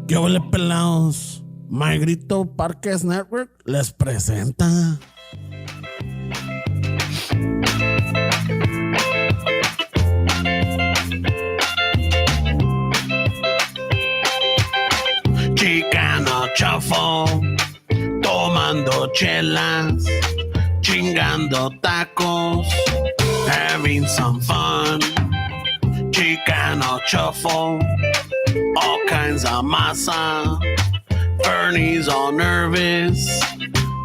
¿Qué huele, pelados? My Grito Parques Network les presenta. Chicano Shuffle, tomando chelas, chingando tacos, having some fun. Chicano Shuffle, all kinds of masa. Bernie's all nervous,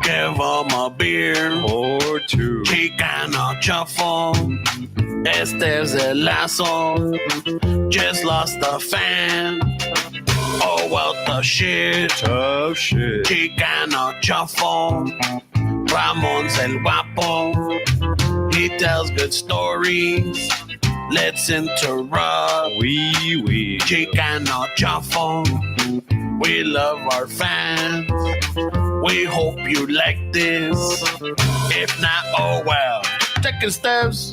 give him a beer or two. Chicano Shuffle, Este's el lazo, just lost a fan. Oh, well, the shit. Tough shit. Chicano Shuffle, Ramon's el guapo, he tells good stories. Let's interrupt. Wee. Chicano Shuffle, we love our fans. We hope you like this. If not, oh well. Taking steps.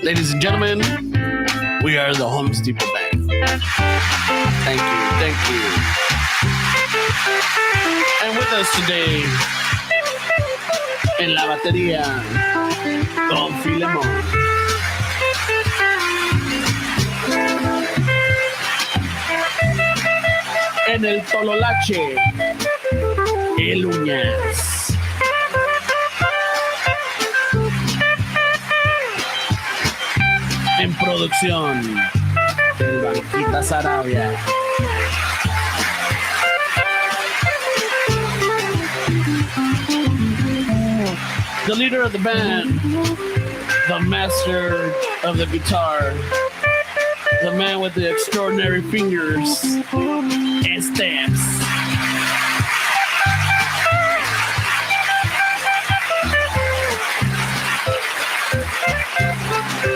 Ladies and gentlemen, we are the Home Depot Band. Thank you. And with us today, en la batería, Don Filemón. En el tololache, el Uñas. En producción, el Banquita Sarabia. The leader of the band, the master of the guitar, the man with the extraordinary fingers and steps.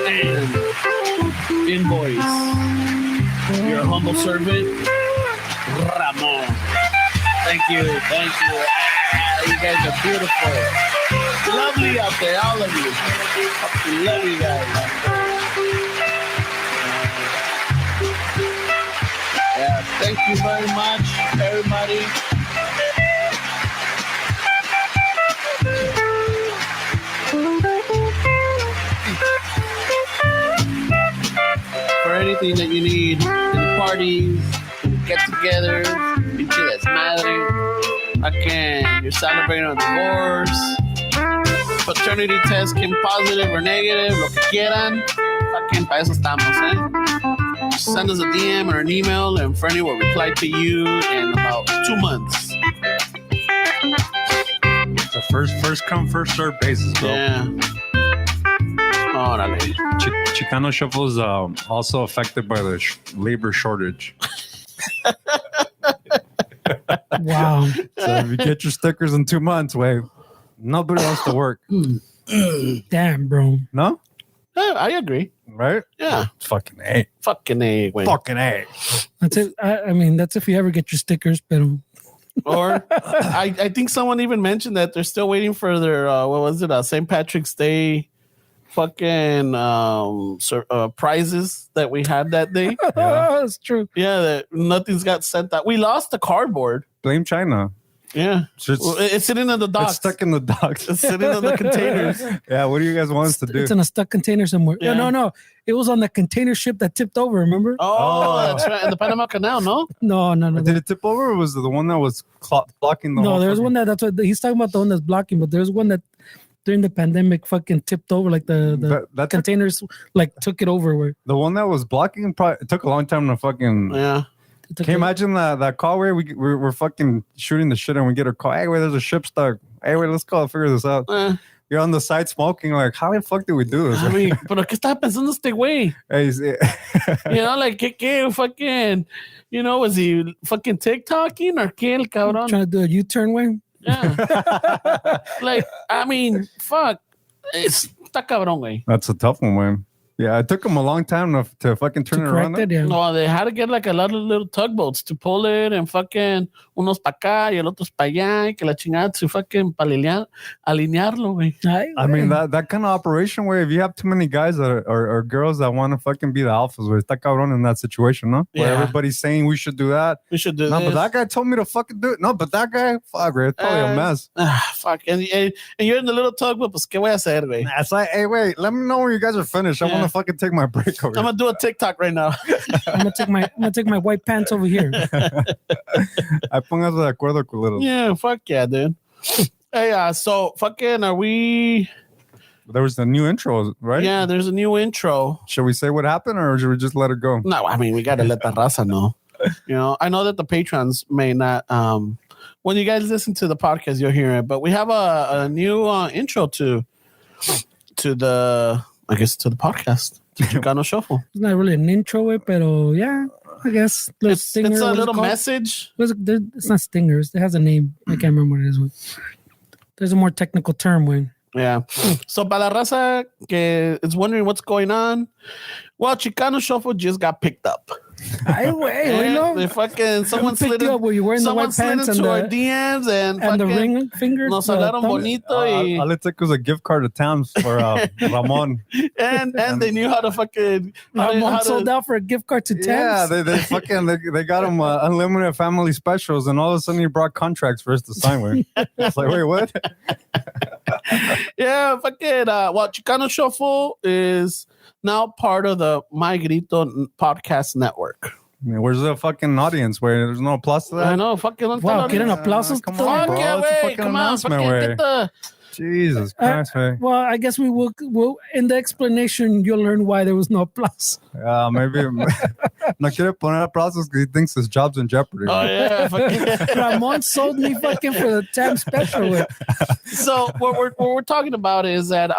And in voice, your humble servant, Ramon. Thank you. You guys are beautiful. Lovely out there, all of you. Love you guys. Yeah, thank you very much, everybody. For anything that you need in parties, get-togethers, pinche desmadre. Again, you're celebrating a divorce, paternity test came positive or negative, lo que quieran. Fucking para eso estamos, eh? Just send us a DM or an email, and Fernie will reply to you in about 2 months. It's a first come, first serve basis, bro. Yeah. Órale. Chicano Shuffle is also affected by the labor shortage. Wow. So if you get your stickers in 2 months, wait, nobody wants to work. Damn, bro. No? Yeah, I agree. Right? Yeah. Fucking A. Fucking A, güey. Fucking A. That's it. I mean, that's if you ever get your stickers, pero... Or I think someone even mentioned that they're still waiting for their, what was it, St. Patrick's Day fucking prizes that we had that day. Yeah. That's true. Yeah, that nothing's got sent out. We lost the cardboard. Blame China. Yeah. It's sitting in the docks. It's stuck in the docks. It's sitting in the containers. Yeah, what do you guys want us to do? It's in a stuck container somewhere. Yeah. No. It was on the container ship that tipped over, remember? Oh, that's right. In the Panama Canal, no? No. Did it tip over, or was it the one that was blocking the whole? No, there's one that's what he's talking about, the one that's blocking, but there's one that during the pandemic fucking tipped over, like the containers like took it over. Where the one that was blocking, probably it took a long time to fucking. Yeah. Can you imagine that call where we're fucking shooting the shit and we get a call? Hey, wait, there's a ship stuck. Hey, wait, let's go figure this out. you're on the side smoking. Like, how the fuck did we do this? I mean, pero ¿qué estaba pensando este güey? You know, like, ¿qué fucking, you know, was he fucking TikToking or qué el cabrón? Trying to do a U-turn, way. Yeah. Like, I mean, fuck. Está cabrón, güey. That's a tough one, man. Yeah, it took them a long time to fucking turn it around. Yeah. No, they had to get like a lot of little tugboats to pull it and fucking unos pa' acá y el otros pa' allá y que la chingada to fucking alinearlo, güey. I mean, that kind of operation where if you have too many guys that or girls that want to fucking be the alphas, where está cabrón in that situation, no? Where everybody's saying we should do that. We should do no, this. but that guy told me to fucking do it. No, but that guy, fuck, it's probably a mess. Fuck. And you're in the little tugboat, pues, ¿qué voy a hacer, güey? It's like, hey, wait, let me know when you guys are finished. I want to fucking take my break over I'm going to do a TikTok right now. I'm gonna take my white pants over here. I póngase de acuerdo, culeros. Yeah, fuck yeah, dude. Hey, so fucking are we... There was a new intro, right? Yeah, there's a new intro. Should we say what happened or should we just let it go? No, I mean, we got to let the raza know. You know, I know that the patrons may not... when you guys listen to the podcast, you'll hear it. But we have a new intro to the... I guess to the podcast. Chicano Shuffle. It's not really an intro, pero yeah, I guess. It's a little message. It's not stingers. It has a name. I can't remember what it is. There's a more technical term, when. Yeah. So, para la raza que is wondering what's going on, well, Chicano Shuffle just got picked up. Ay, güey, They fucking someone slid up where you wearing the white pants into our DMs and the ring finger. Nos hablaron bonito. All it took was a gift card to Tams for Ramon. and they knew how to fucking Ramon sold out for a gift card to Tams. Yeah, they fucking they got him unlimited family specials, and all of a sudden he brought contracts for us to sign with. It's like, wait, what? Yeah, fucking. Well, Chicano Shuffle is now part of the My Grito podcast network. Where's the fucking audience? Where there's no applause to that? I know, fucking. Wow, getting applauses. Come on, bro. Yeah, It's a fucking come on, announcement. fucking Way. get the. Jesus Christ, man. Well, I guess we will in the explanation you'll learn why there was no applause. Maybe no quiere poner aplausos because he thinks his job's in jeopardy. Oh yeah, fucking. Ramon sold me fucking for the Tam special. So what we're talking about is that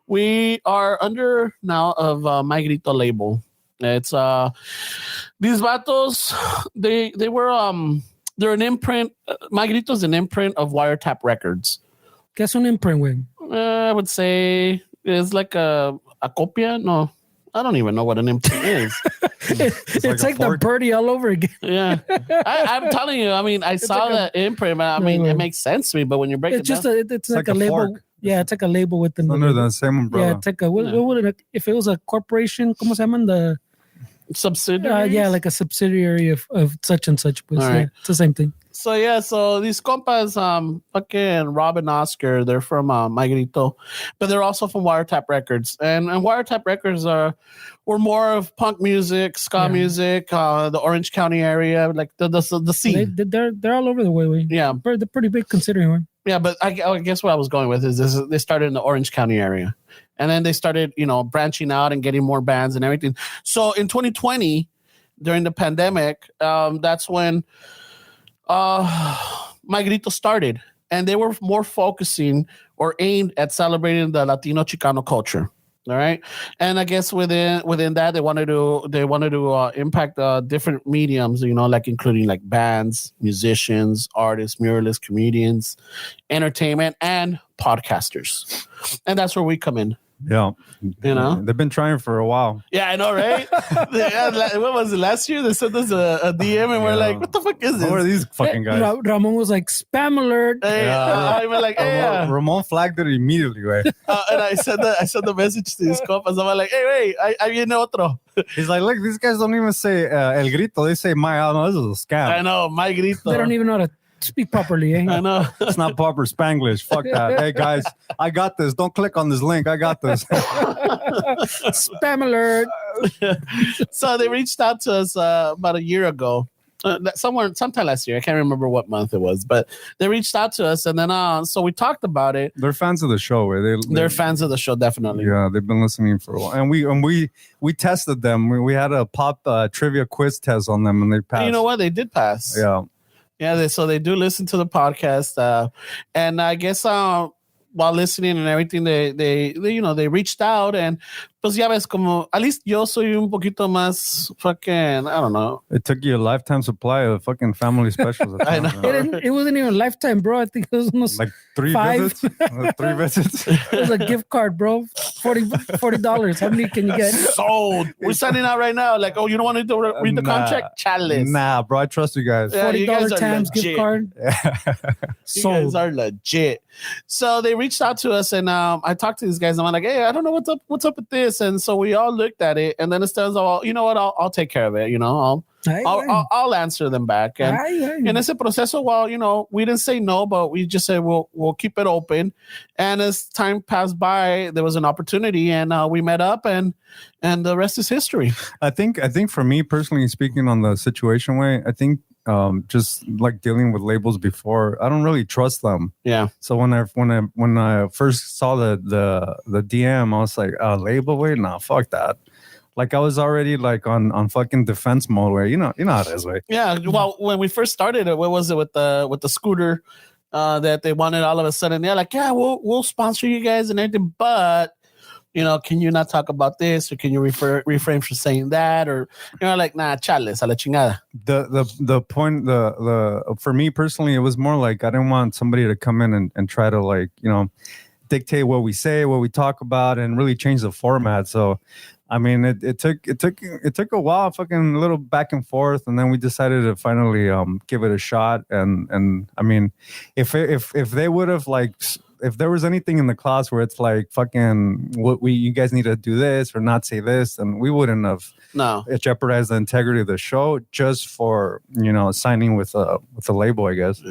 we are under now of My Grito label. It's these vatos, they were they're an imprint. My Grito is an imprint of Wiretap Records. ¿Qué es un imprint, güey? I would say it's like a copia. No, I don't even know what an imprint is. It's like the birdie all over again. Yeah, I'm telling you. I mean, I saw that imprint. I mean, it makes sense to me. But when you break it's it just down, it's like a label. Fork. Yeah, it's like a label within Under the same umbrella. Yeah, it's like what would it, if it was a corporation? ¿Cómo se llaman the subsidiary? Yeah, like a subsidiary of such and such. But Right. yeah, it's the same thing. So yeah, so these compas, fucking Rob and Oscar, they're from My Grito, but they're also from Wiretap Records, and Wiretap Records were more of punk music, ska music, the Orange County area, like the scene. They're all over the way. Yeah, they're pretty big considering one. Yeah, but I guess what I was going with is they started in the Orange County area, and then they started, branching out and getting more bands and everything. So in 2020, during the pandemic, that's when My Grito started, and they were more focusing or aimed at celebrating the Latino Chicano culture. All right, and I guess within that they wanted to impact different mediums, like including like bands, musicians, artists, muralists, comedians, entertainment, and podcasters, and that's where we come in. Yeah. They've been trying for a while. Yeah, I know, right? What was it last year? They sent us a DM and we're like, what the fuck is this? Who are these fucking guys? Ramon was like, spam alert. Hey, we're like, hey, Ramon flagged it immediately, right? and I sent the message to his compas. I'm like, hey, wait, I viene otro. He's like, look, these guys don't even say El Grito. They say no, this is a scam. I know, My Grito. They don't even know how to speak properly, eh? I know. It's not proper Spanglish. Fuck that. Hey, guys, I got this. Don't click on this link. I got this. Spam alert. So they reached out to us about a year ago. Sometime last year. I can't remember what month it was, but they reached out to us, and then so we talked about it. They're fans of the show. They're fans of the show, definitely. Yeah, they've been listening for a while, and we tested them. We had a pop trivia quiz test on them, and they passed. And you know what? They did pass. Yeah. Yeah, so they do listen to the podcast, and I guess while listening and everything, they you know, they reached out, and pues ya ves, como at least yo soy un poquito más fucking, I don't know. It took you a lifetime supply of fucking family specials. I know. It wasn't even a lifetime, bro. I think it was almost Like 3 5. visits. 3 visits. It was a gift card, bro. $40. How many can you get? Sold. We're signing out right now. Like, oh, you don't want to read the contract? Chalice. Nah, bro, I trust you guys. Yeah, you guys $40 are times legit. gift card. You guys are legit. So they reached out to us, and I talked to these guys, and I'm like, hey, I don't know what's up with this. And so we all looked at it, and then it says, oh, you know what? I'll take care of it. You know, I'll answer them back. And in ese proceso, well, you know, we didn't say no, but we just said we'll keep it open. And as time passed by, there was an opportunity, and we met up, and the rest is history. I think for me personally, speaking on the situation way, I think just like dealing with labels before, I don't really trust them. Yeah. So when I first saw the DM, I was like, label way, nah, fuck that. Like I was already like on fucking defense mode where you know how it is, way. Yeah. Well, when we first started it, what was it with the scooter that they wanted all of a sudden? They're like, yeah, we'll sponsor you guys and everything, but you know, can you not talk about this, or can you refrain from saying that, or you know, like, nah, chales a la chingada. The point, the for me personally, it was more like I didn't want somebody to come in and try to, like, you know, dictate what we say, what we talk about, and really change the format. So I mean, it took a while, fucking a little back and forth, and then we decided to finally give it a shot. And I mean, if they would have, like, if there was anything in the class where it's like fucking you guys need to do this or not say this, and we wouldn't have jeopardized the integrity of the show just for, you know, signing with a label, I guess.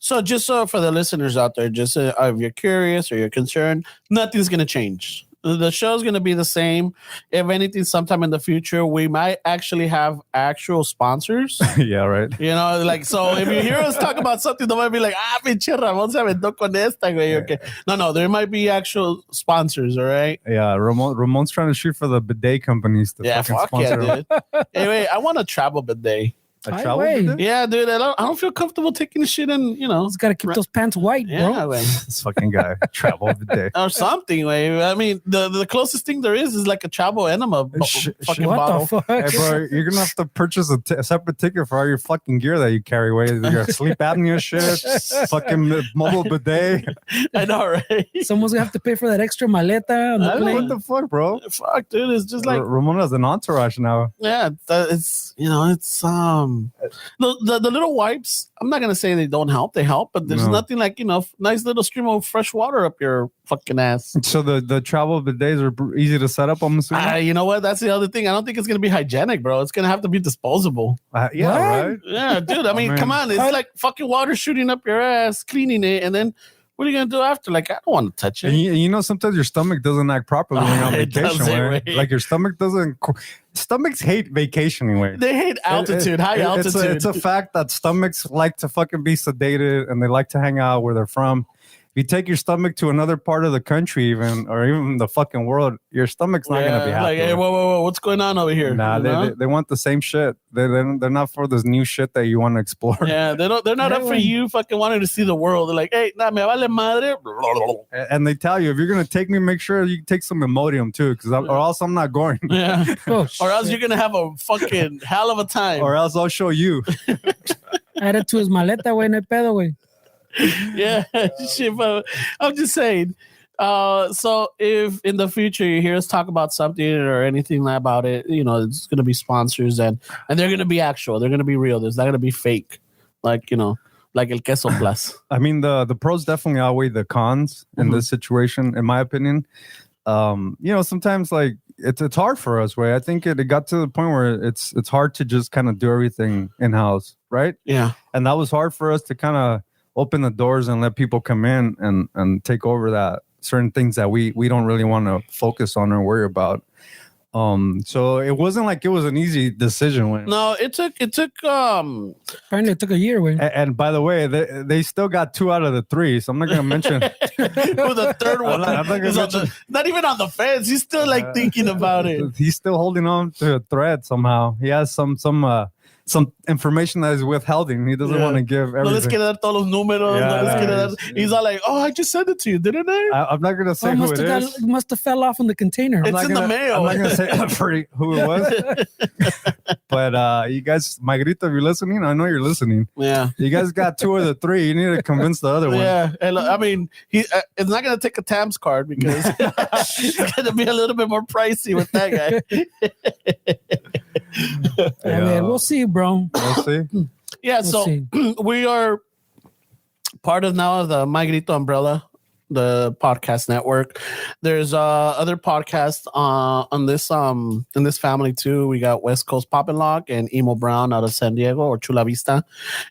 So just so for the listeners out there, just if you're curious or you're concerned, nothing's gonna change. The show's going to be the same. If anything, sometime in the future, we might actually have actual sponsors. Yeah, right. You know, like, so if you hear us talk about something, they might be like, pinche Ramón se aventó con esta, güey. Okay. No, there might be actual sponsors, all right? Yeah, Ramon's trying to shoot for the bidet companies to fuck sponsor. Yeah, dude. Anyway, I want a travel bidet. A travel bidet? Yeah, dude. I don't feel comfortable taking the shit in, you know. It's got to keep those pants white, bro. Yeah, this fucking guy. Travel bidet. Or something, way. I mean, the closest thing there is like a travel enema fucking what bottle. the fuck? Hey, bro, you're going to have to purchase a separate ticket for all your fucking gear that you carry away. Your sleep apnea shit, fucking mobile bidet. I know, right? Someone's going to have to pay for that extra maleta on the plane. What the fuck, bro? Fuck, dude. It's just like... Ramon has an entourage now. Yeah, it's, you know, it's... The little wipes, I'm not gonna say they don't help. They help, but there's nothing like, you know, nice little stream of fresh water up your fucking ass. So the travel bidets are easy to set up, I'm assuming? You know what? That's the other thing. I don't think it's gonna be hygienic, bro. It's gonna have to be disposable. Yeah, right? Yeah, dude. I mean, come on. It's like fucking water shooting up your ass, cleaning it, and then what are you gonna do after? Like, I don't want to touch it. And you know, sometimes your stomach doesn't act properly when you're on vacation. Right? Like your stomach doesn't. Stomachs hate vacationing. Way. They hate altitude, high altitude. It's a fact that stomachs like to fucking be sedated and they like to hang out where they're from. If you take your stomach to another part of the country, or even the fucking world, your stomach's not gonna be happy. Like, hey, whoa, what's going on over here? Nah, they want the same shit. They're not for this new shit that you want to explore. Yeah, they're not up for you fucking wanting to see the world. They're like, hey, nah, me vale madre. And they tell you, if you're gonna take me, make sure you take some Imodium too, or else I'm not going. Yeah, or else you're gonna have a fucking hell of a time. Or else I'll show you. Add it to his maleta, güey, no hay pedo, güey. Yeah, shit, but I'm just saying. So if in the future you hear us talk about something or anything about it, you know, it's gonna be sponsors and they're gonna be actual, they're gonna be real. There's not gonna be fake, like, you know, like El Queso Plus. I mean, the pros definitely outweigh the cons in this situation, in my opinion. You know, sometimes like it's hard for us. Way I think it got to the point where it's hard to just kind of do everything in house, right? Yeah, and that was hard for us to kind of open the doors and let people come in and take over that certain things that we don't really want to focus on or worry about. So it wasn't like it was an easy decision. No, it took apparently it took a year. And by the way, they still got 2 out of the 3, so I'm not gonna mention the third one. Not even on the fence. He's still like thinking about it. He's still holding on to a thread somehow. He has some some information that is withholding. He doesn't want to give everything. No les quiere dar todos los números. Yeah, no les quiere dar. He's all like, "Oh, I just sent it to you, didn't I?" I'm not gonna say who it is. Must have fell off in the container. It's in the mail. I'm not gonna say who it was. But you guys, My Grito, if you're listening, I know you're listening. Yeah. You guys got 2 of the 3. You need to convince the other one. Yeah, and I mean, it's not gonna take a TAMS card because it's gonna be a little bit more pricey with that guy. I mean, we'll see, bro. We'll see. Yeah, We'll so see. we are part of now the My Grito umbrella, the podcast network. There's other podcasts on this in this family too. We got West Coast Pop and Lock and Emo Brown out of San Diego or Chula Vista,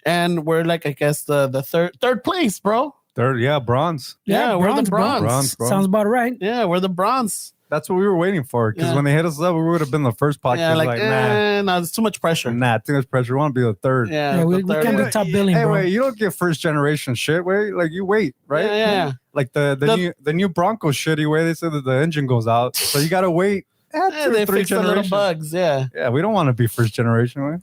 and we're like, I guess the third place, bro. Third, yeah, bronze. Yeah, we're the bronze. Bronze. Sounds about right. Yeah, we're the bronze. That's what we were waiting for. Because when they hit us up, we would have been the first podcast. Yeah, like nah, it's too much pressure. Nah, too much pressure. We want to be the third. Yeah, we the third. can't be top billing, Hey, bro. wait, you don't get first generation shit. Wait, like you wait, right? Yeah. Like the new Bronco shitty way. They said that the engine goes out, so you gotta wait. Yeah, they fix the little bugs. Yeah. Yeah, we don't want to be first generation. Right?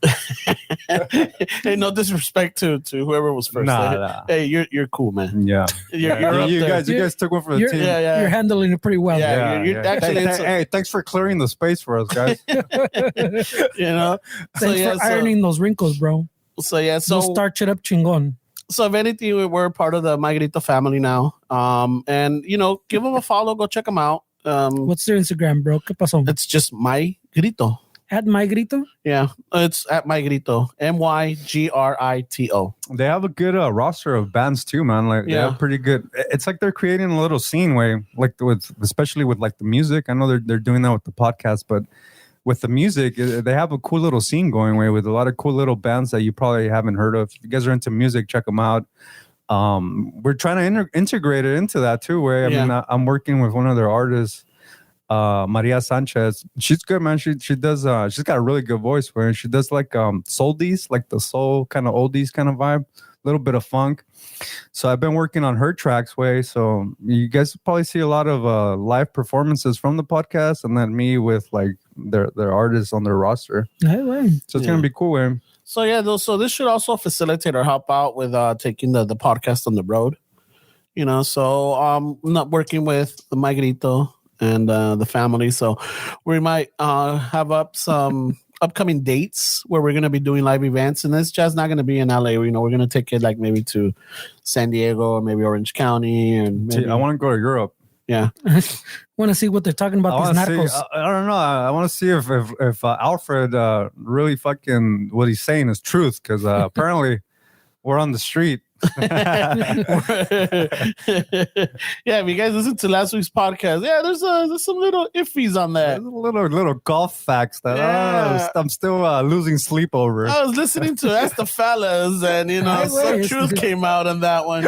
Hey, no disrespect to whoever was first. Nah. Hey, you're cool, man. Yeah, You're up you there. guys took one for the team. Yeah. You're handling it pretty well. Yeah. You're actually, hey, thanks for clearing the space for us, guys. you know. Thanks for ironing those wrinkles, bro. So We'll starch it up, chingón. So if anything, we're part of the My Grito family now. And give them a follow. Go check them out. What's their Instagram, bro? ¿Qué pasó? It's just My Grito. At My Grito? Yeah, it's at My Grito. MYGRITO. They have a good roster of bands too, man. Like they have pretty good. It's like they're creating a little scene way, like especially with like the music. I know they're doing that with the podcast, but with the music, they have a cool little scene going way with a lot of cool little bands that you probably haven't heard of. If you guys are into music, check them out. We're trying to integrate it into that too. Where I mean, I'm working with one of their artists, Maria Sanchez. She's good, man. She does. She's got a really good voice. Where she does like soldies, like the soul kind of oldies kind of vibe, a little bit of funk. So I've been working on her tracks way. So you guys probably see a lot of live performances from the podcast, and then me with like their artists on their roster. Hey, way. So it's gonna be cool, way. So so this should also facilitate or help out with taking the podcast on the road. So I'm not working with the My Grito and the family. So we might have up some upcoming dates where we're going to be doing live events. And it's just not going to be in LA. We're going to take it like maybe to San Diego or maybe Orange County. And maybe, I want to go to Europe. Yeah. Want to see what they're talking about, these narcos. I don't know. I want to see if Alfred really fucking what he's saying is truth, because apparently we're on the street. Yeah, if you guys listen to last week's podcast, there's some little iffies on that. Little golf facts that I'm still losing sleep over. I was listening to Ask the Fellas, and some truth came out on that one.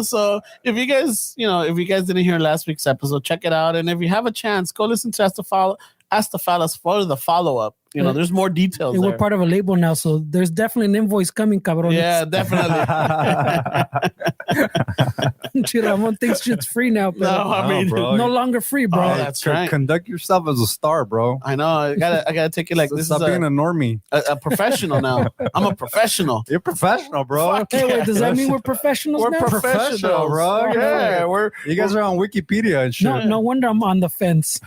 So if you guys didn't hear last week's episode, check it out. And if you have a chance, go listen to Ask the Fellas for the follow-up. There's more details there. We're part of a label now, so there's definitely an invoice coming, cabrón. Yeah, definitely. Ramon thinks shit's free now. No, I mean, bro. No longer free, bro. Oh, that's right. Conduct yourself as a star, bro. I know. I gotta take it like this. Stop being a normie. A professional now. I'm a professional. You're professional, bro. Hey, wait, does that mean we're professionals We're now? professional, bro. Yeah, you guys are on Wikipedia and shit. No wonder I'm on the fence.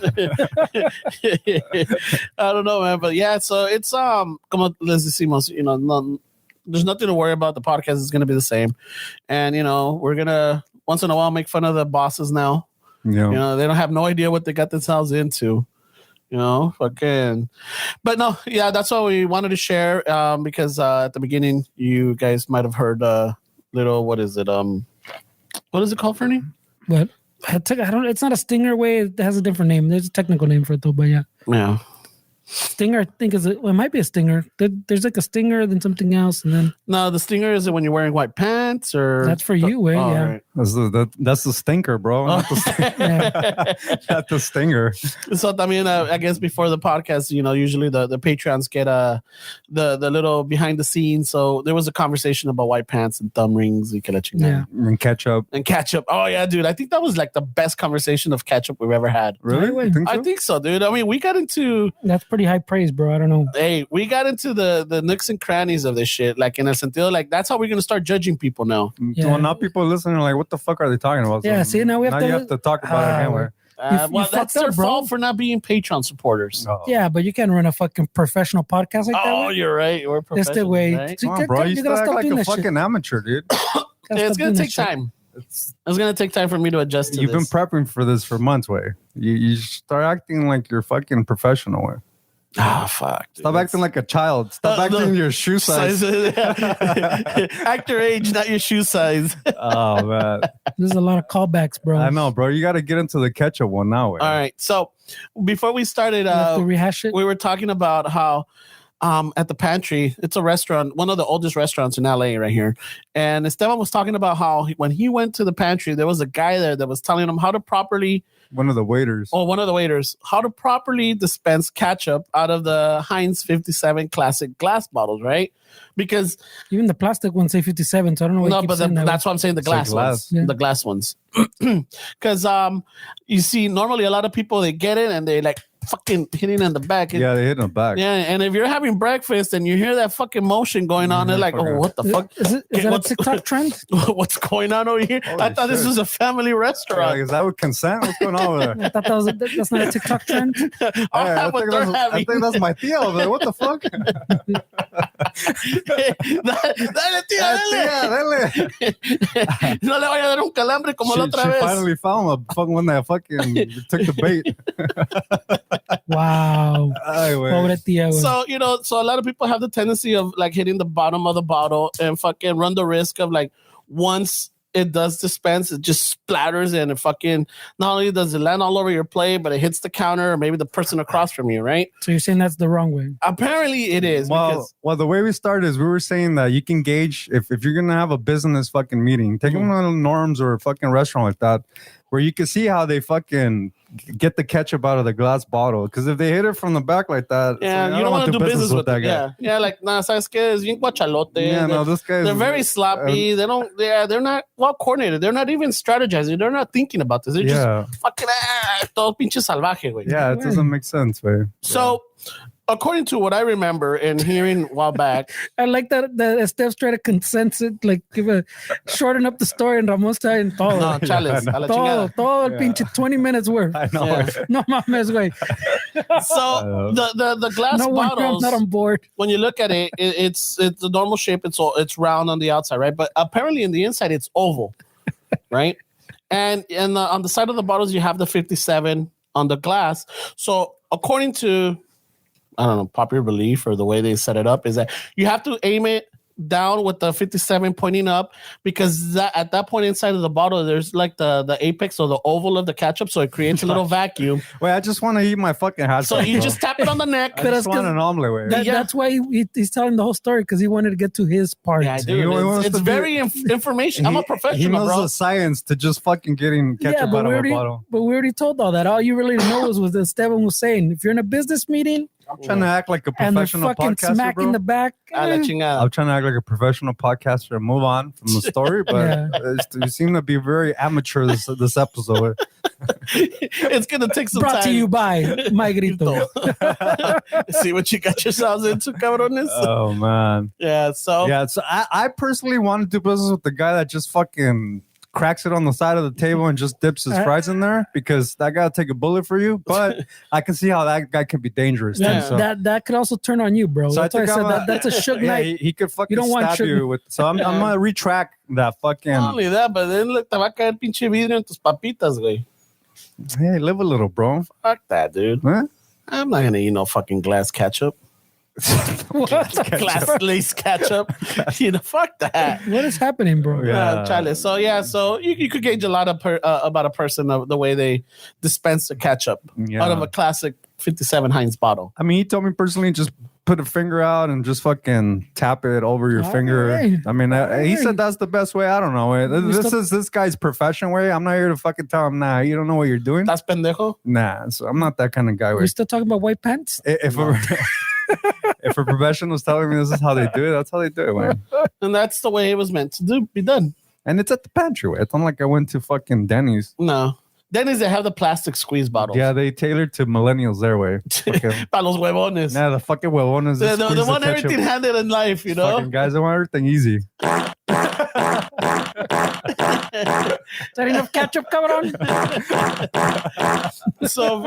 I don't know, man, but yeah, so it's como les decimos, there's nothing to worry about. The podcast is gonna be the same, and we're gonna once in a while make fun of the bosses now. Yeah. They don't have no idea what they got themselves into. Fucking. But no, yeah, that's what we wanted to share. Because at the beginning, you guys might have heard little. What is it? What is it called, Fernie? What? I don't. It's not a stinger way. It has a different name. There's a technical name for it though. But yeah. Yeah. Stinger, I think it might be a stinger. There's like a stinger, then something else, and then no, the stinger is it when you're wearing white pants or that's for you, eh? Yeah. Right. That's the stinker, bro. Not the stinger. Not the stinger. So I mean, I guess before the podcast, usually the Patreons get the little behind the scenes. So there was a conversation about white pants and thumb rings. And ketchup. Oh yeah, dude. I think that was like the best conversation of ketchup we've ever had. Really? Really? You think so? I think so, dude. I mean, we got into that's pretty pretty high praise, bro. I don't know. Hey, we got into the nooks and crannies of this shit. Like in el sentido, like that's how we're gonna start judging people now. Yeah. Well, now people listening are like, what the fuck are they talking about? Yeah, see, now we have now to- you have to talk about it anyway. You Well, that's fucked up, their bro. fault for not being Patreon supporters. Oh. Yeah, but you can't run a fucking professional podcast like that. Oh, way. you're right. We're That's the professionals, way. right? See, Come on, bro. You still gotta act stop like doing a that shit. fucking amateur, dude. Gotta Yeah, it's stop gonna doing take that shit. time. It's gonna take time for me to adjust to You've been this. prepping for this for months, way. You start acting like you're fucking professional, way. Ah, fuck. Stop acting like a child. Stop acting your shoe size. Act your age, not your shoe size. Oh man, There's a lot of callbacks, bro. I know, bro. You got to get into the ketchup one now, way. All right. So before we started, We have to rehash it. we were talking about how at the pantry, it's a restaurant, one of the oldest restaurants in LA right here. And Esteban was talking about how when he went to the pantry, there was a guy there that was telling him how to properly, One of the waiters. one of the waiters, how to properly dispense ketchup out of the Heinz 57 classic glass bottles, right? Because Even the plastic ones say 57, so I don't know why no, you keep but saying that. that's what I'm saying. The It's like glass glass. ones, Yeah. the glass ones, because you see, normally a lot of people they get it and they like fucking hitting in the back. Yeah, they hit in the back. Yeah, and if you're having breakfast and you hear that fucking motion going on, they're like, "Oh, what the fuck? Is that a What's- TikTok trend? What's going on over here?" Holy I thought this shit. was a family Like, restaurant. is that with consent? What's going on over there? I thought that's not a TikTok trend. I'll Hey, have what they're I having. think that's my tío over there. What the fuck? Dale, tía, dale. Tía, dale. No le vaya a dar un calambre como la She otra vez. finally found a fucking one that fucking took the bait. Wow. Ay, güey. Pobre tía, güey. So a lot of people have the tendency of like hitting the bottom of the bottle and fucking run the risk of like once it does dispense, it just splatters and it fucking not only does it land all over your plate, but it hits the counter or maybe the person across from you, right? So you're saying that's the wrong way? Apparently it is. Well, because, the way we started is we were saying that you can gauge if you're gonna have a business fucking meeting, take them to Norms or a fucking restaurant like that, where you can see how they fucking get the ketchup out of the glass bottle. Because if they hit it from the back like that, it's yeah, like, I you don't want to do business with that it. guy. Yeah, like nah, sabes que es bien guachalote. Yeah, no, this guy. They're very sloppy. They're not well coordinated. They're not even strategizing. They're not thinking about this. They're Yeah, just fucking todo pinche salvaje, güey. yeah, it doesn't make sense, man. So, according to what I remember and hearing a while back, I like that Steph's trying to consensus, like shorten up the story and Ramon's saying todo. no, chales, a la chingada. Todo el pinche 20 minutes worth. I know. Yeah. güey. No mames, güey. So the glass No wonder I'm bottles, not on board. when you look at it, it's the normal shape. It's round on the outside, right? But apparently in the inside, it's oval, right? And on the side of the bottles, you have the 57 on the glass. So according to, I don't know, popular belief or the way they set it up is that you have to aim it down with the 57 pointing up because at that point inside of the bottle there's like the apex or the oval of the ketchup, so it creates a little vacuum. Wait, I just want to eat my fucking hot So dog, you bro. just tap it on the neck. I just want an omelet, way. Yeah. That's why he's telling the whole story, because he wanted to get to his part. Yeah, He dude, wants it's to be- very information. I'm a He professional, knows bro. the science to just fucking getting ketchup out of a bottle. but we already told all that. All you really know is what Esteban was saying. If you're in a business meeting I'm trying to act like a and they're professional fucking podcaster, smacking bro. the back, A la chingada. I'm trying to act like a professional podcaster and move on from the story, but Yeah. you seem to be very amateur this episode. It's gonna take some brought time. to you by My Grito. See what you got yourselves into, cabrones. Oh man, Yeah. So yeah. So I personally want to do business with the guy that just fucking cracks it on the side of the table and just dips his fries in there, because that guy will take a bullet for you. But I can see how that guy can be dangerous too. Yeah. So. That could also turn on you, bro. So I That's why I think said I'm that's a shook yeah, night. he could fucking You don't want stab sugar. you with. So I'm gonna retract that fucking. not only that, but then look, te va a caer pinche vidrio en tus papitas, güey. Hey, live a little, bro. Fuck that, dude. Huh? I'm not gonna eat no fucking glass ketchup. Glass lace ketchup. Fuck that. What is happening, bro? Yeah. Chale. So you could gauge a lot of about a person of the way they dispense the ketchup Yeah. out of a classic 57 Heinz bottle. I mean, he told me personally, just put a finger out and just fucking tap it over your finger. right. I mean, he said that's the best way. I don't know. This still- is this guy's profession way. I'm not here to fucking tell him, nah, you don't know what you're doing. That's pendejo. Nah, so I'm not that kind of guy. We're still talking about white pants? If if a professional's telling me this is how they do it, that's how they do it, man. And that's the way it was meant to be done. And it's at the pantry way. It's not like I went to fucking Denny's. No. Denny's, they have the plastic squeeze bottles. Yeah, they tailored to millennials their way. Okay. Para los huevones. Nah, the fucking huevones. They want everything handed in life, you know? Fucking guys, they want everything easy. Is that enough ketchup, cabrón? So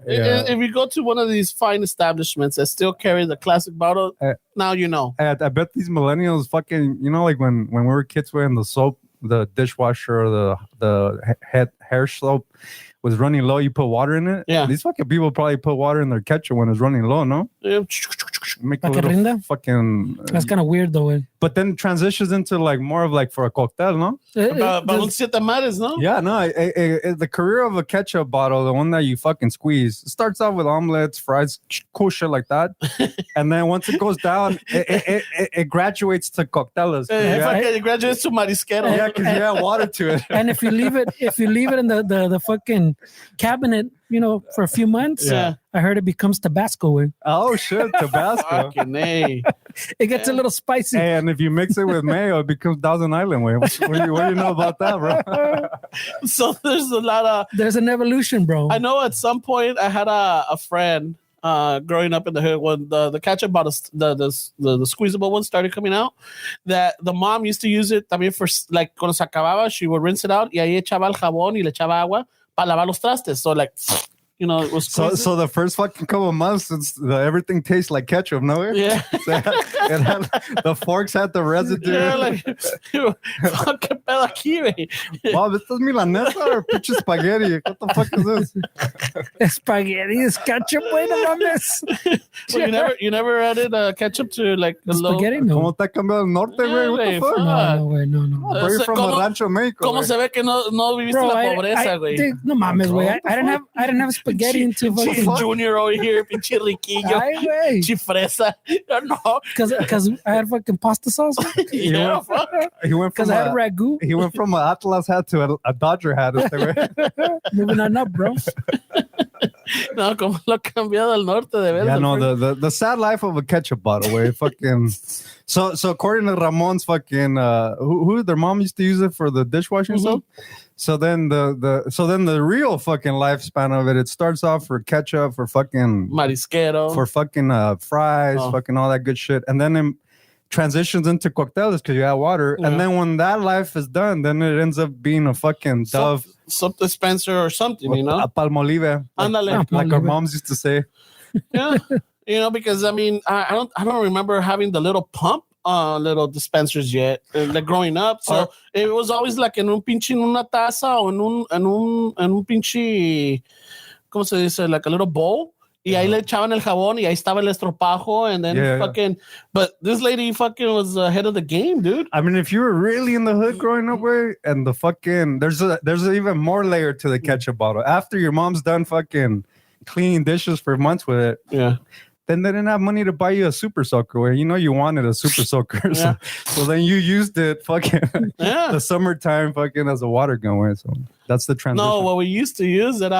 if you go to one of these fine establishments that still carry the classic bottle, now you know. I bet these millennials fucking, you know, like when we were kids wearing the soap, the dishwasher, or the hair soap was running low, you put water in it. Yeah. These fucking people probably put water in their ketchup when it's running low, no? Yeah. Make a little fucking... That's kind of weird, though. But then transitions into like more of like for a cocktail, no? Para un siete mares, no? Yeah, no. The career of a ketchup bottle, the one that you fucking squeeze, starts off with omelets, fries, cool shit like that. And then once it goes down, it graduates to coctelas. It graduates to marisquero. Yeah, because you add water to it. And if you leave it in the fucking cabinet, you know, for a few months, I heard it becomes Tabasco. Oh shit, Tabasco. Fucking A. It gets a little spicy. And if you mix it with mayo, it becomes Thousand Island way. What do you know about that, bro? So there's a lot of... There's an evolution, bro. I know at some point I had a friend growing up in the hood when the ketchup bottles, the squeezable ones started coming out, that the mom used to use it también for, like, cuando se acababa, she would rinse it out y ahí echaba el jabón y le echaba agua para lavar los trastes. So, like... You know, it was so the first fucking couple of months, everything tastes like ketchup, no? Yeah. The forks had the residue. Yeah, like, fucking pedo aquí, güey. Wow, this is milanesa or pinche spaghetti? What the fuck is this? Spaghetti is ketchup, güey, no mames. So you never added ketchup to like the spaghetti, no. ¿Cómo te ha cambiado el norte, güey? What the fuck? No, güey, no. Where you from the Rancho Mexico? ¿Cómo se ve que no viviste la pobreza, güey? No mames, güey. I didn't have spaghetti into fucking Junior over here, pinche riquillo. Ay, güey. Chifresa. No. Because I had fucking pasta sauce. Yeah, fuck. He went from I had ragu. He went from an Atlas hat to a Dodger hat. Moving on up, bro. No, como lo ha cambiado el norte de verdad. Yeah, no, the sad life of a ketchup bottle, way fucking. So according to Ramon's fucking, who their mom used to use it for the dishwashing soap. So then the real fucking lifespan of it starts off for ketchup, for fucking marisquero, for fucking fries, fucking all that good shit, and then it transitions into cocktails because you add water, and then when that life is done, then it ends up being a fucking Dove soap dispenser or something, you know, a Palmolive, like our moms used to say. Yeah, you know, because I mean, I don't remember having the little pump. Little dispensers yet, like growing up. So it was always like en un pinche, en una taza o en un pinche, ¿cómo se dice? Like a little bowl. Y ahí le echaban el jabón y ahí estaba el estropajo and then fucking. But this lady fucking was ahead of the game, dude. I mean, if you were really in the hood growing up, way and the fucking there's even more layer to the ketchup bottle. After your mom's done fucking cleaning dishes for months with it. Yeah. Then they didn't have money to buy you a super soaker where you know you wanted a super soaker. So then you used it fucking the summertime fucking as a water gun way. So that's the transition. No, what we used to use it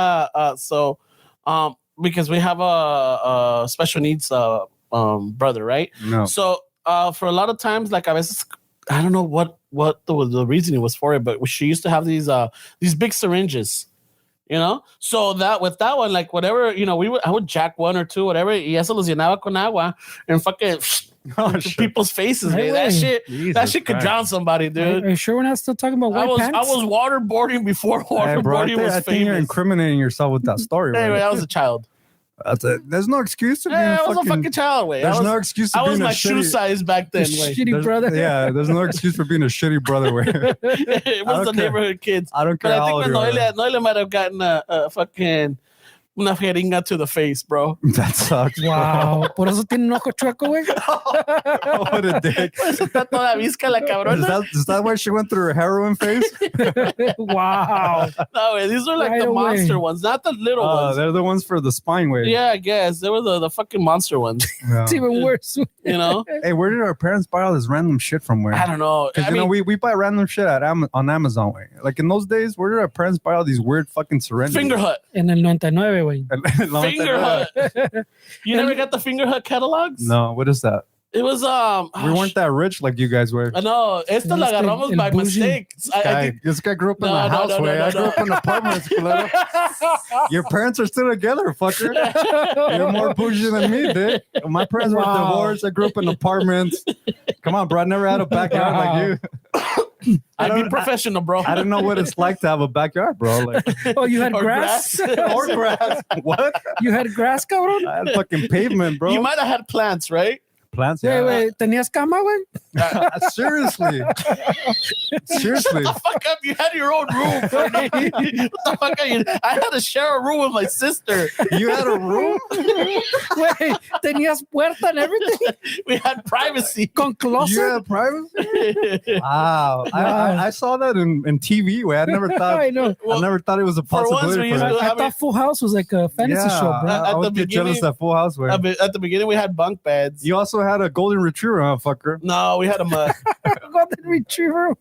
because we have a special needs brother, right? No. So for a lot of times, like I don't know what the reason it was for it, but she used to have these big syringes. You know, so that with that one, like whatever, you know, I would jack one or two, whatever, y eso los llenaba con agua and fucking people's faces, man. That shit could drown somebody, dude. Are you sure we're not still talking about white pants? I was waterboarding before waterboarding was famous. I think you're incriminating yourself with that story. Anyway, I was a child. There's no excuse to be I was a fucking child, way. There's no excuse to being a shitty... I was my shoe size back then, shitty brother. Yeah, there's no excuse for being a shitty brother, way. It was the neighborhood kids. I don't care how old you are. Noelia might have gotten a fucking una jeringa to the face, bro. That sucks. Wow. Por eso tiene un ojo chueco, güey. What a dick. Por eso está toda visca la cabrona. Is that why she went through her heroin phase? Wow. No, way, these are like the monster ones, not the little ones. They're the ones for the spine wave. Yeah, I guess. They were the fucking monster ones. Yeah. It's even worse. You know? Hey, where did our parents buy all this random shit from? Where? I don't know. Because, you know, we buy random shit on Amazon, way. Like in those days, where did our parents buy all these weird fucking syringes? Finger Hut. En el 99, güey. Finger Hut. You never got the Finger Hut catalogs? No, what is that? It was We weren't that rich like you guys were. No, esta la agarramos by mistake. This guy grew up in a house way. I grew up in apartments. Your parents are still together, fucker. You're more bougie than me, dude. My parents were divorced. I grew up in apartments. Come on, bro. I never had a backyard like you. I'd be professional, bro. I don't know what it's like to have a backyard, bro. Like, oh, you had grass? Or grass. What? You had grass, cabrón? I had fucking pavement, bro. You might have had plants, right? Plants, yeah. Wait, ¿tenías cama, güey? Seriously. Seriously. What the fuck up? You had your own room. What the fuck are you? I had to share a room with my sister. You had a room? Wait, ¿tenías puerta and everything? We had privacy. Con closet? You had privacy? Wow. I saw that in TV. Way. I never thought. I know. I never thought it was a possibility. I thought Full House was like a fantasy show, bro. I would get jealous at Full House. Way. At the beginning, we had bunk beds. You also had a golden retriever, huh, fucker? No, we had a mutt. Golden retriever.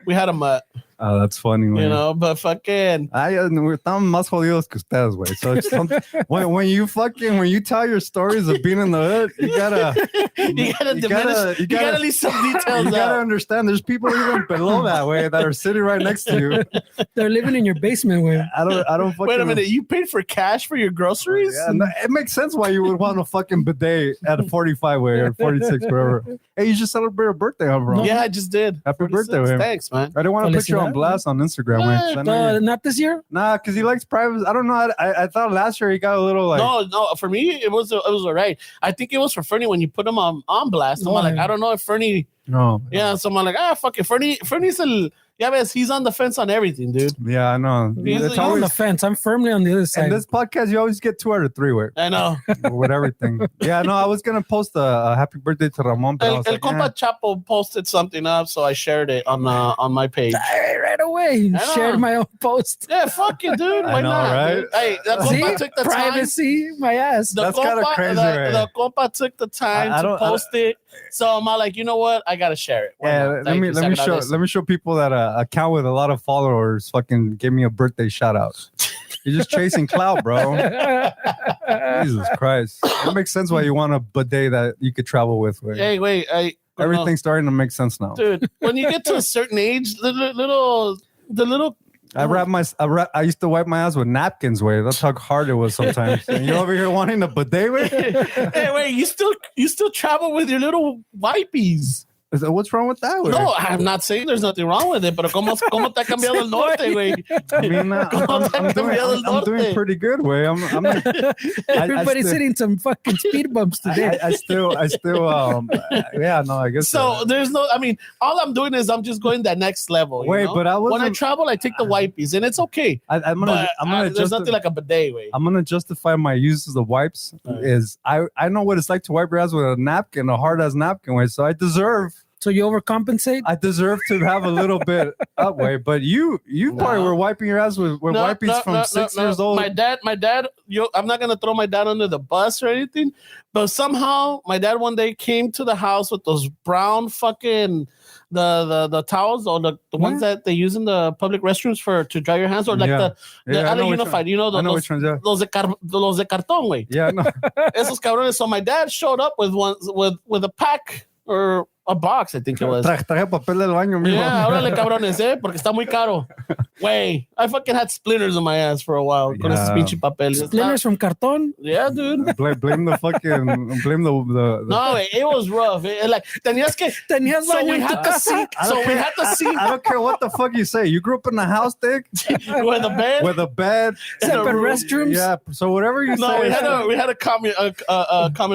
We had a mutt. Oh, that's funny, man. You know, but fucking. Estamos más jodidos que ustedes, güey. So when you tell your stories of being in the hood, you gotta leave some details. You gotta understand. There's people even below that way that are sitting right next to you. They're living in your basement, way. I don't. Fucking, wait a minute. You paid for cash for your groceries? Yeah, no, it makes sense why you would want a fucking bidet at a 45 way or 46, whatever. Hey, you just celebrated a birthday, huh, bro? Yeah, I just did. Happy birthday, man. Thanks, man. I didn't want to put you on blast on Instagram, man. Not this year? Nah, because he likes privacy. I don't know. I thought last year he got a little like. No. For me, it was all right. I think it was for Fernie when you put him on blast. I'm like, I don't know if Fernie. No. Yeah, so I'm like, fuck it. Fernie's he's on the fence on everything, dude. Yeah, I know. It's always on the fence. I'm firmly on the other side. In this podcast, you always get 2 out of 3 with. I know. With everything. Yeah, no, I was gonna post a happy birthday to Ramon. El compa Chapo posted something up, so I shared it on my page. Right away. Shared my own post. Yeah, fuck it, dude. Why not? Right? Dude? Hey, the compa took the privacy, time. my ass. That's kind of crazy, right? The compa took the time to post it. So I'm like, you know what? I gotta share it. Yeah, let me show people that account with a lot of followers fucking gave me a birthday shout out. You're just chasing clout, bro. Jesus Christ. It makes sense why you want a bidet that you could travel with. Hey, wait. Everything's starting to make sense now. Dude, when you get to a certain age, the little I used to wipe my ass with napkins, way. That's how hard it was sometimes. And you're over here wanting a bidet, way? Hey, wait, you still travel with your little wipies. What's wrong with that, way? No, I'm not saying there's nothing wrong with it, but ¿cómo te ha cambiado el norte, güey? I mean, I'm doing pretty good, way. Everybody's hitting some fucking speed bumps today. I still, yeah, no, I guess so. There's no, I mean, all I'm doing is I'm just going that next level. Wait, but when I travel, I take the wipies, and it's okay. I'm gonna there's nothing like a bidet, way. I'm gonna justify my uses of wipes. Is I know what it's like to wipe your ass with a napkin, a hard ass napkin, way. So I deserve. So you overcompensate? I deserve to have a little bit up way, but you probably were wiping your ass with wipies from 6 years old. My dad, I'm not gonna throw my dad under the bus or anything, but somehow my dad one day came to the house with those brown fucking the towels or the ones that they use in the public restrooms to dry your hands, or like the other unified, those de cartón, way. Yeah, no. Esos cabrones. So my dad showed up with a pack or a box, I think it was. Traje papel del baño, mijo. Yeah, órale, cabrones, porque está muy caro. Way, I fucking had splinters in my ass for a while. Con esos pinche papeles. Splinters from cartón? Yeah, dude. Blame the No, it was rough. So we had to see. I don't care what the fuck you say. You grew up in a house, dick? With a bed. Separate restrooms? Yeah, so whatever you say. No, we had a common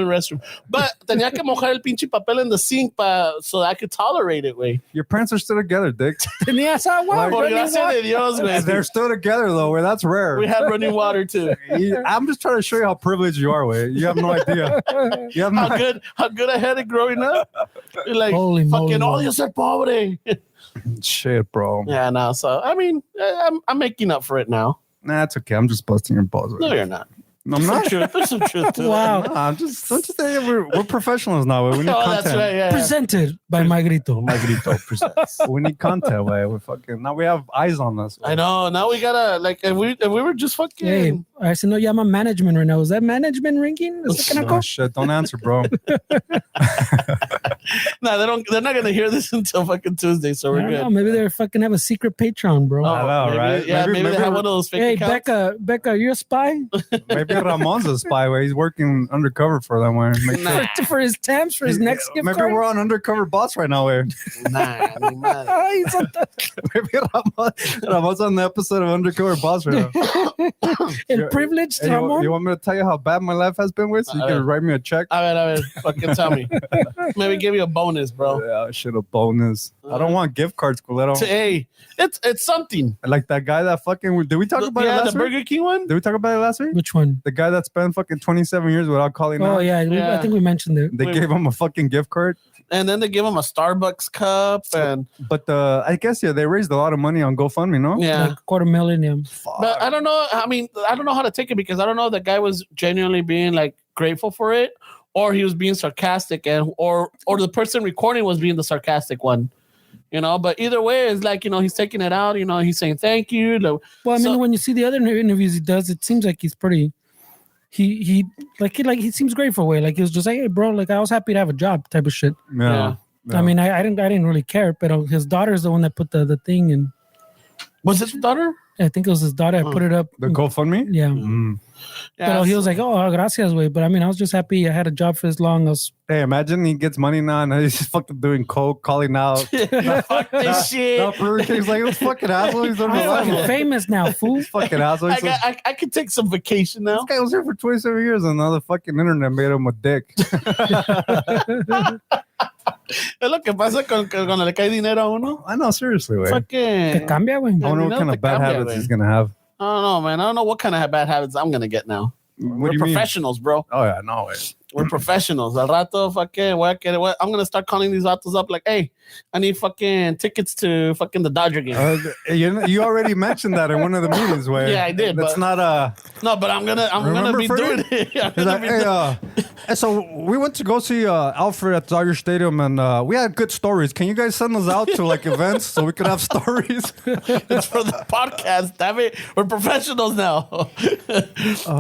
restroom. But tenía que mojar el pinche papel in the sink so I could tolerate it, way. Your parents are still together, dick. Tenías agua? Por gracia de Dios, güey. They're still together, though, where that's rare. We had running water, too. I'm just trying to show you how privileged you are, way. You have no idea. How good I had it growing up. You're like, holy fucking, moly. you ser pobre. Shit, bro. Yeah, no, so, I mean, I'm making up for it now. Nah, it's okay. I'm just busting your balls. No, you're not. I'm not. There's some truth to Wow. Nah, I'm just don't you say we're professionals now. We need Oh, content. that's right. Yeah. Presented by My Grito. My Grito presents. We need content. Way we fucking now we have eyes on us. I know. Now we gotta like if we were just fucking. Hey, I said no. Yeah, I'm a management right now. Is that management ringing? Is it Oh shit! Don't answer, bro. Nah, they're not gonna hear this until fucking Tuesday, so I we're don't good. know. Maybe they're fucking have a secret Patreon, bro. I know, maybe, right? Yeah, maybe they have one of those fake Hey, accounts. Becca, you're a spy Maybe Ramon's a spy. Way he's working undercover for them. Way make sure. Nah, for his temps for his next gift Maybe card. we're on undercover boss right now. Way nah. Ni madre. He's on maybe Ramon's on the episode of Undercover Boss right now. El privileged Hey, Ramon. you want me to tell you how bad my life has been with? So you can write me a check. A ver, fucking tell me. Maybe give you a bonus, bro. Yeah, shit, a bonus. I don't want gift cards, culero. Hey, it's something. Like that guy that fucking. Did we talk about it Yeah, last the week? Burger King one. Did we talk about it last week? Which one? The guy that spent fucking 27 years without calling Oh out. yeah, Yeah. I think we mentioned it. They gave him a fucking gift card. And then they give him a Starbucks cup, and But I guess they raised a lot of money on GoFundMe, no? yeah. Like $250,000. Yeah. But I don't know. I mean, I don't know how to take it because I don't know if the guy was genuinely being like grateful for it, or he was being sarcastic, and or the person recording was being the sarcastic one. You know, but either way, it's like, you know, he's taking it out. You know, he's saying thank you. Well, I mean, when you see the other interviews he does, it seems like he's pretty. He seems grateful way. Like he was just like, hey, bro, like I was happy to have a job, type of shit. Yeah. I mean, I didn't really care, but his daughter's the one that put the thing in. Was it his daughter? I think it was his daughter. I put it up. The GoFundMe? Yeah. Yeah, But he was like, oh, gracias, way. But I mean, I was just happy I had a job for this long. I was, Hey, imagine he gets money now and he's just fucking doing coke, calling out. fuck this shit. Now Burger King's like, this fucking asshole. He's on the I'm fucking line. famous now, fool. Fucking asshole. He's I could take some vacation now. this guy was here for 27 years and now the fucking internet made him a dick. Es lo que pasa cuando le cae dinero a uno. I know, seriously, way. Te Fucking. cambia, güey. I wonder what kind of bad habits he's going to have. I don't know, man. I don't know what kind of bad habits I'm gonna get now. What We're do you mean? professionals, bro. Oh, yeah, no way. We're professionals. Al rato, fucking, I'm gonna start calling these vatos up like, hey, I need fucking tickets to fucking the Dodger game. You already mentioned that in one of the meetings, way. Yeah, I did, That's but- not a. No, but I'm gonna Remember be Freddie? doing it. I'm He's gonna like, be hey, doing- so we went to go see Alfred at Dodger Stadium, and we had good stories. Can you guys send us out to like events so we could have stories? It's for the podcast. Damn it, we're professionals now.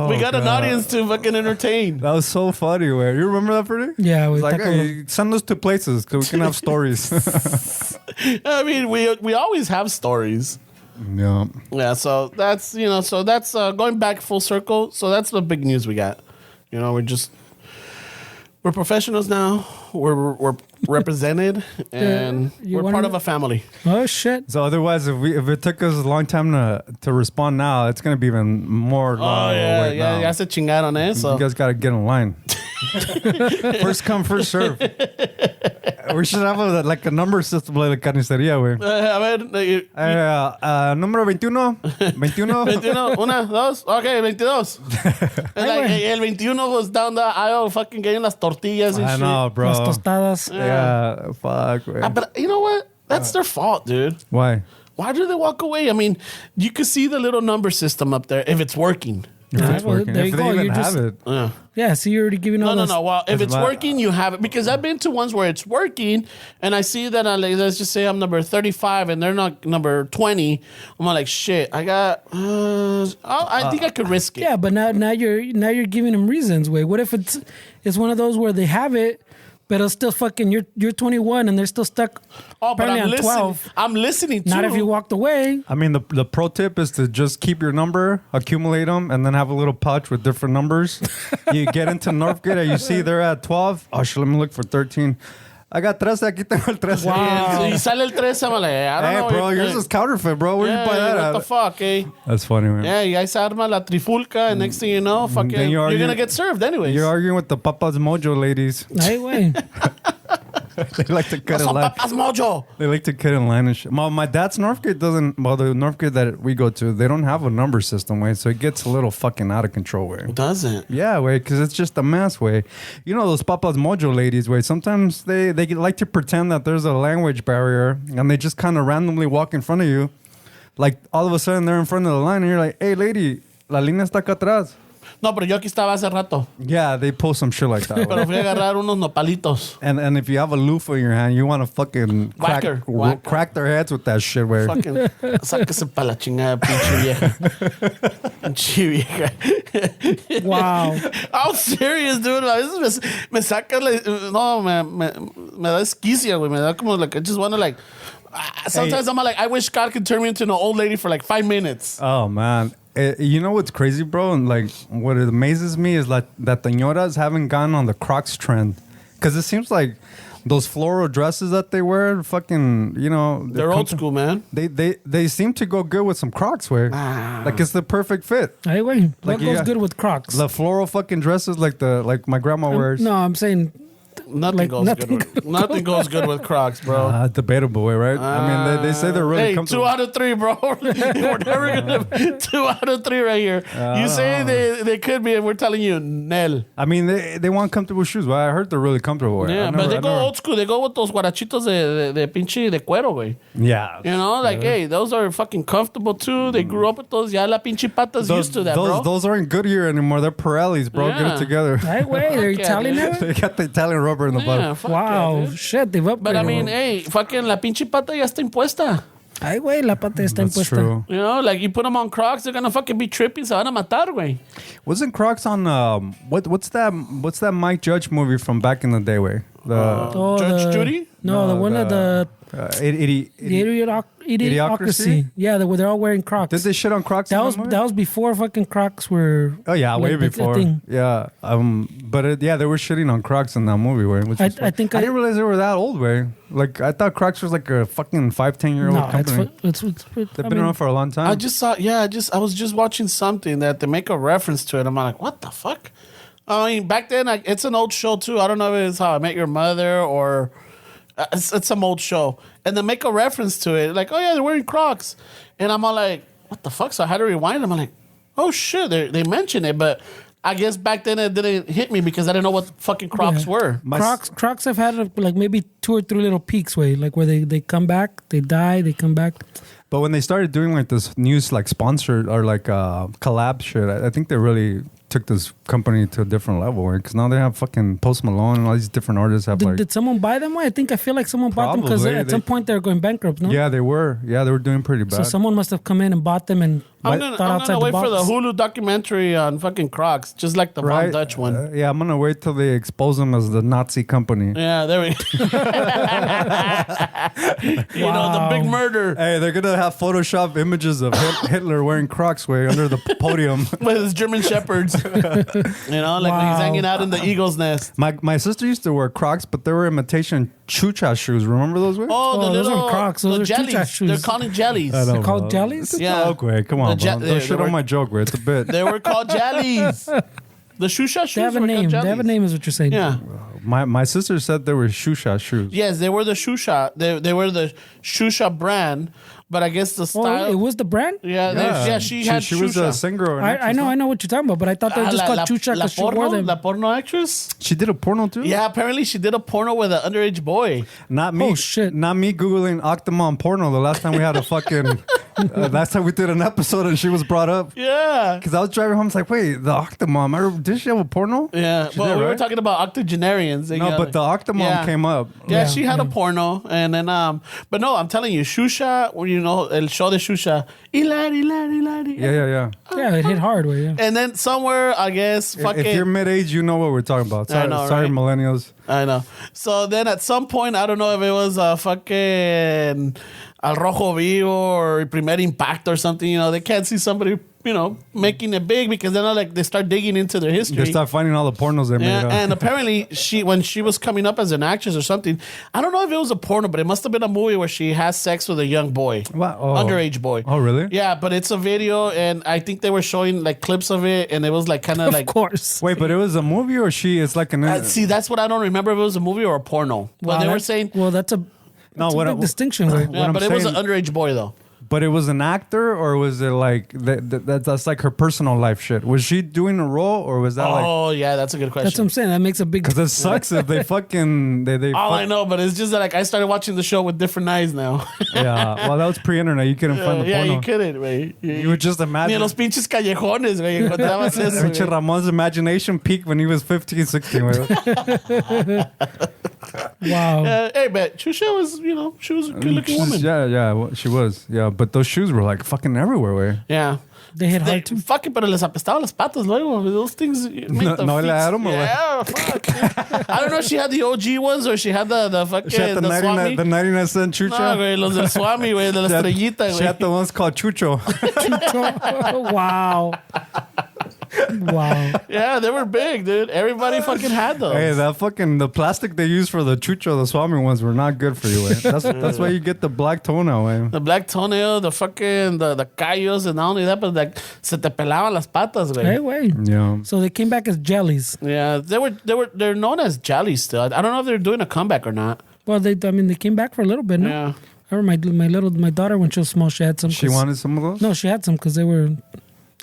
We got an God. audience to fucking entertain. That was so funny. Where you remember that, Freddie? Yeah, It's güey. like, hey, send us to places so we can have stories. I mean, we always have stories. Yeah. Yeah, so that's going back full circle. So that's the big news we got. You know, we're professionals now. We're represented, and you we're wanna- part of a family. Oh, shit. So otherwise, if it took us a long time to respond now, it's gonna be even more. Oh yeah, ya se chingaron, eh? You So guys gotta get in line. First come, first serve. We should have a number system like la carnicería, güey. a ver, Número 21. 21. 21, una, dos, okay, 22. And like, el 21 was down the aisle, fucking getting las tortillas and I shit. know, bro. Las tostadas. Yeah, fuck, güey. But you know what? That's their fault, dude. Why? Why do they walk away? I mean, you can see the little number system up there if it's working. If it's well, working. there If you they go. even You're have just- it. Yeah, so you're already giving all No. those. Well, if it's my- working, you have it. Because I've been to ones where it's working, and I see that let's just say I'm number 35, and they're not number 20. I'm like, shit. I got. I think I could risk it. Yeah, but now you're giving them reasons. Wait, what if it's one of those where they have it, but it's still fucking you're 21 and they're still stuck. Oh, but apparently I'm on listening. 12. I'm listening too. Not if you walked away. I mean, the pro tip is to just keep your number, accumulate them, and then have a little pouch with different numbers. You get into Northgate and you see they're at 12. Oh, shit, let me look for 13. I got 13. Aquí tengo el 13. Wow. Y sale el 13, I'm like, I don't Hey, know. bro, yours is counterfeit, bro. Where yeah, you buy that what at? the fuck, eh? That's funny, man. Yeah, you guys arma la trifulca, and next thing you know, fucking, Then you're argue- gonna get served anyways. You're arguing with the Papa's Mojo ladies. Hey, wait. They like to cut in Son line. papas mojo. They like to cut in line and shit. My dad's Northgate doesn't. Well, the Northgate that we go to, they don't have a number system, way, so it gets a little fucking out of control, way. Doesn't. Yeah, way, because it's just a mess, way. You know those Papa's Mojo ladies, way. Sometimes they like to pretend that there's a language barrier, and they just kind of randomly walk in front of you, like all of a sudden they're in front of the line, and you're like, "Hey, lady, la línea está acá atrás." No, pero yo aquí estaba hace rato. Yeah, they post some shit like that. Pero fui a agarrar unos nopalitos. And if you have a loofah in your hand, you want to fucking Whacker. crack their heads with that shit. Where Fucking, sáquese pa' la chingada, pinche vieja. Pinche vieja. Wow. I'm serious, dude. A veces me saca, no, me da esquicia, güey. Me da como, like, I just want to, like, sometimes I'm like, I wish God could turn me into an old lady for like 5 minutes. Oh man, you know what's crazy, bro? And like, what it amazes me is like that the señoras haven't gone on the Crocs trend, because it seems like those floral dresses that they wear, fucking, you know, They're old school, man. They seem to go good with some Crocs, way. Like it's the perfect fit. Hey, wait. What Like, goes yeah. good with Crocs? The floral fucking dresses, like my grandma wears. No, I'm saying Nothing Like, goes nothing good. Nothing goes good with Crocs, bro. Debatable way, right? I mean, they say they're really Hey, comfortable. 2 out of 3, bro. We're never gonna 2 out of 3 right here. You say they could be, and we're telling you, Nel. I mean, they want comfortable shoes, but I heard they're really comfortable. Yeah, but they go old school. They go with those guarachitos de pinche de cuero, güey. Yeah. You know, like, hey, those are fucking comfortable too. They grew up with those. Ya la pinche pata's used to that, bro. Those aren't Goodyear anymore. They're Pirellis, bro. Get Yeah. it together. hey, wait, they're Fuck yeah, Italian dude. now? They got the Italian rubber in the Yeah, bottom. fuck Wow, yeah, dude. shit, they've upgraded. But I mean, hey, fucking la pinche pata ya está impuesta. Ay, güey, la pata está That's impuesta. true. You know, like you put them on Crocs, they're gonna fucking be tripping. Se van a matar, güey. Wasn't Crocs on what's that Mike Judge movie from back in the day, way? The Oh, Judge Judy? No, the one of the Idiocracy. Yeah, they're all wearing Crocs. Did they shit on Crocs? that in was movie? that was before fucking Crocs were. Oh yeah, like, way the before. thing. Yeah, but they were shitting on Crocs in that movie, way. Which I was fun. think I I- didn't realize they were that old, way. Like I thought Crocs was like a fucking 5-10 year old No, company. it's They've I been mean, around for a long time. I was just watching something that they make a reference to it. I'm like, what the fuck? I mean, back then, it's an old show too. I don't know if it's How I Met Your Mother or it's some old show. And they make a reference to it. Like, oh yeah, they're wearing Crocs. And I'm all like, what the fuck? So I had to rewind them. I'm like, oh shit, they mentioned it. But I guess back then it didn't hit me because I didn't know what fucking Crocs Yeah. were. Crocs have had like maybe 2 or 3 little peaks, way like where they come back, they die, they come back. But when they started doing like this news, like sponsored or like collab shit, I think they really took this company to a different level. Because now they have fucking Post Malone and all these different artists have Did someone buy them? I feel like someone bought them because Probably. at some point they were going bankrupt. No, Yeah, they were doing pretty bad. so someone must have come in and bought them and I'm thought gonna outside wait the box. for the Hulu documentary on fucking Crocs, just like the Von Dutch one. Yeah, I'm gonna wait till they expose them as the Nazi company. Yeah, there we You know, the big murder Hey, they're gonna have Photoshop images of Hitler wearing Crocs way under the podium. with his German shepherds. You know, like when he's Wow. hanging out in the eagle's nest. My sister used to wear Crocs, but they were imitation chucha shoes. Remember those? Way? Oh, the those little aren't Crocs, those the are jellies. choo-choo shoes. They're calling jellies. I know, They're called bro. jellies? It's a Yeah. joke, way. Come on, The je- bro. they- Don't shit they on were- my joke, way. It's a bit. They were called jellies. The shusha shoes They have a were name. called They have a jellies. name, is what you're saying. Yeah. My sister said they were shusha shoes. Yes, they were the shusha. They were the shusha brand, but I guess the style. Oh, it was the brand? Yeah, she had She was shusha. a singer. Or an I actress, no? know what you're talking about, but I thought they were just called chucha because she wore them. La porno actress? She did a porno too. Yeah, apparently she did a porno with an underage boy. Not me. Oh, shit. Not me googling Octomom porno. The last time we had a fucking. Last time we did an episode and she was brought up. Yeah. Because I was driving home. It's like, wait, the Octomom. Did she have a porno? Yeah, She but did, we were right? talking about octogenarians. No, but the Octomom came up. Yeah, Yeah, she had a yeah. porno, and then but no, I'm telling you, Shusha, well, you know, el show de Shusha, Hilari, Hilari, Hilari. Yeah. Yeah, it hit hard way, yeah. And then somewhere, I guess, fucking. If you're mid age, you know what we're talking about. Sorry, know, sorry right? millennials. I know. So then at some point, I don't know if it was fucking Al Rojo Vivo or Primer Impacto or something, you know, they can't see somebody, you know, making it big because then like they start digging into their history. They start finding all the pornos they made. Yeah, up. and apparently when she was coming up as an actress or something, I don't know if it was a porno, but it must have been a movie where she has sex with a young boy, Wow. Oh. underage boy. Oh, really? Yeah, but it's a video, and I think they were showing like clips of it, and it was like kind of Of like. course. Wait, but it was a movie or it's like an. See, that's what I don't remember if it was a movie or a porno. But Wow, they were that's- saying, Well, that's a no, big distinction way. yeah, I'm but it was an saying- underage boy though. But it was an actor, or was it like that's like her personal life shit? Was she doing a role, or was that Oh, yeah, that's a good question. That's what I'm saying. That makes a big. because it sucks if they fucking they All I know, but it's just that like I started watching the show with different eyes now. yeah. Well, that was pre-internet. You couldn't find the yeah, porno. you couldn't, güey. You would just Ni imagine. en los pinches callejones, güey. Encontrabas eso, Pinche güey. Ramon's imagination peaked when he was 15, 16. güey. Wow. Hey, but Chusha was, she was a good-looking woman. Yeah, well, she was. Yeah, but those shoes were like fucking everywhere, way. Yeah. They hit hard too. Fucking, pero les apestaban las patas luego. Those things make the no feet. le dieron, güey. Yeah, fuck. I don't know if she had the OG ones or she had the fucking She had the 99, Swami. the 99 cent chucho. No, güey, los del Swami, güey, de la estrellita, She had güey. the ones called chucho. Wow. Wow. Yeah, they were big, dude. Everybody fucking had those. Hey, the plastic they used for the chucho, the Swami ones were not good for you, way. That's why you get the black toenail, way. The black toenail, the fucking, the callos, and not only that, but like, se te pelaban las patas, güey. Hey, wait. Yeah. So they came back as jellies. Yeah, they're known as jellies still. I don't know if they're doing a comeback or not. Well, they came back for a little bit. No? Yeah. I remember my daughter when she was small, she had some. She wanted some of those? No, she had some because they were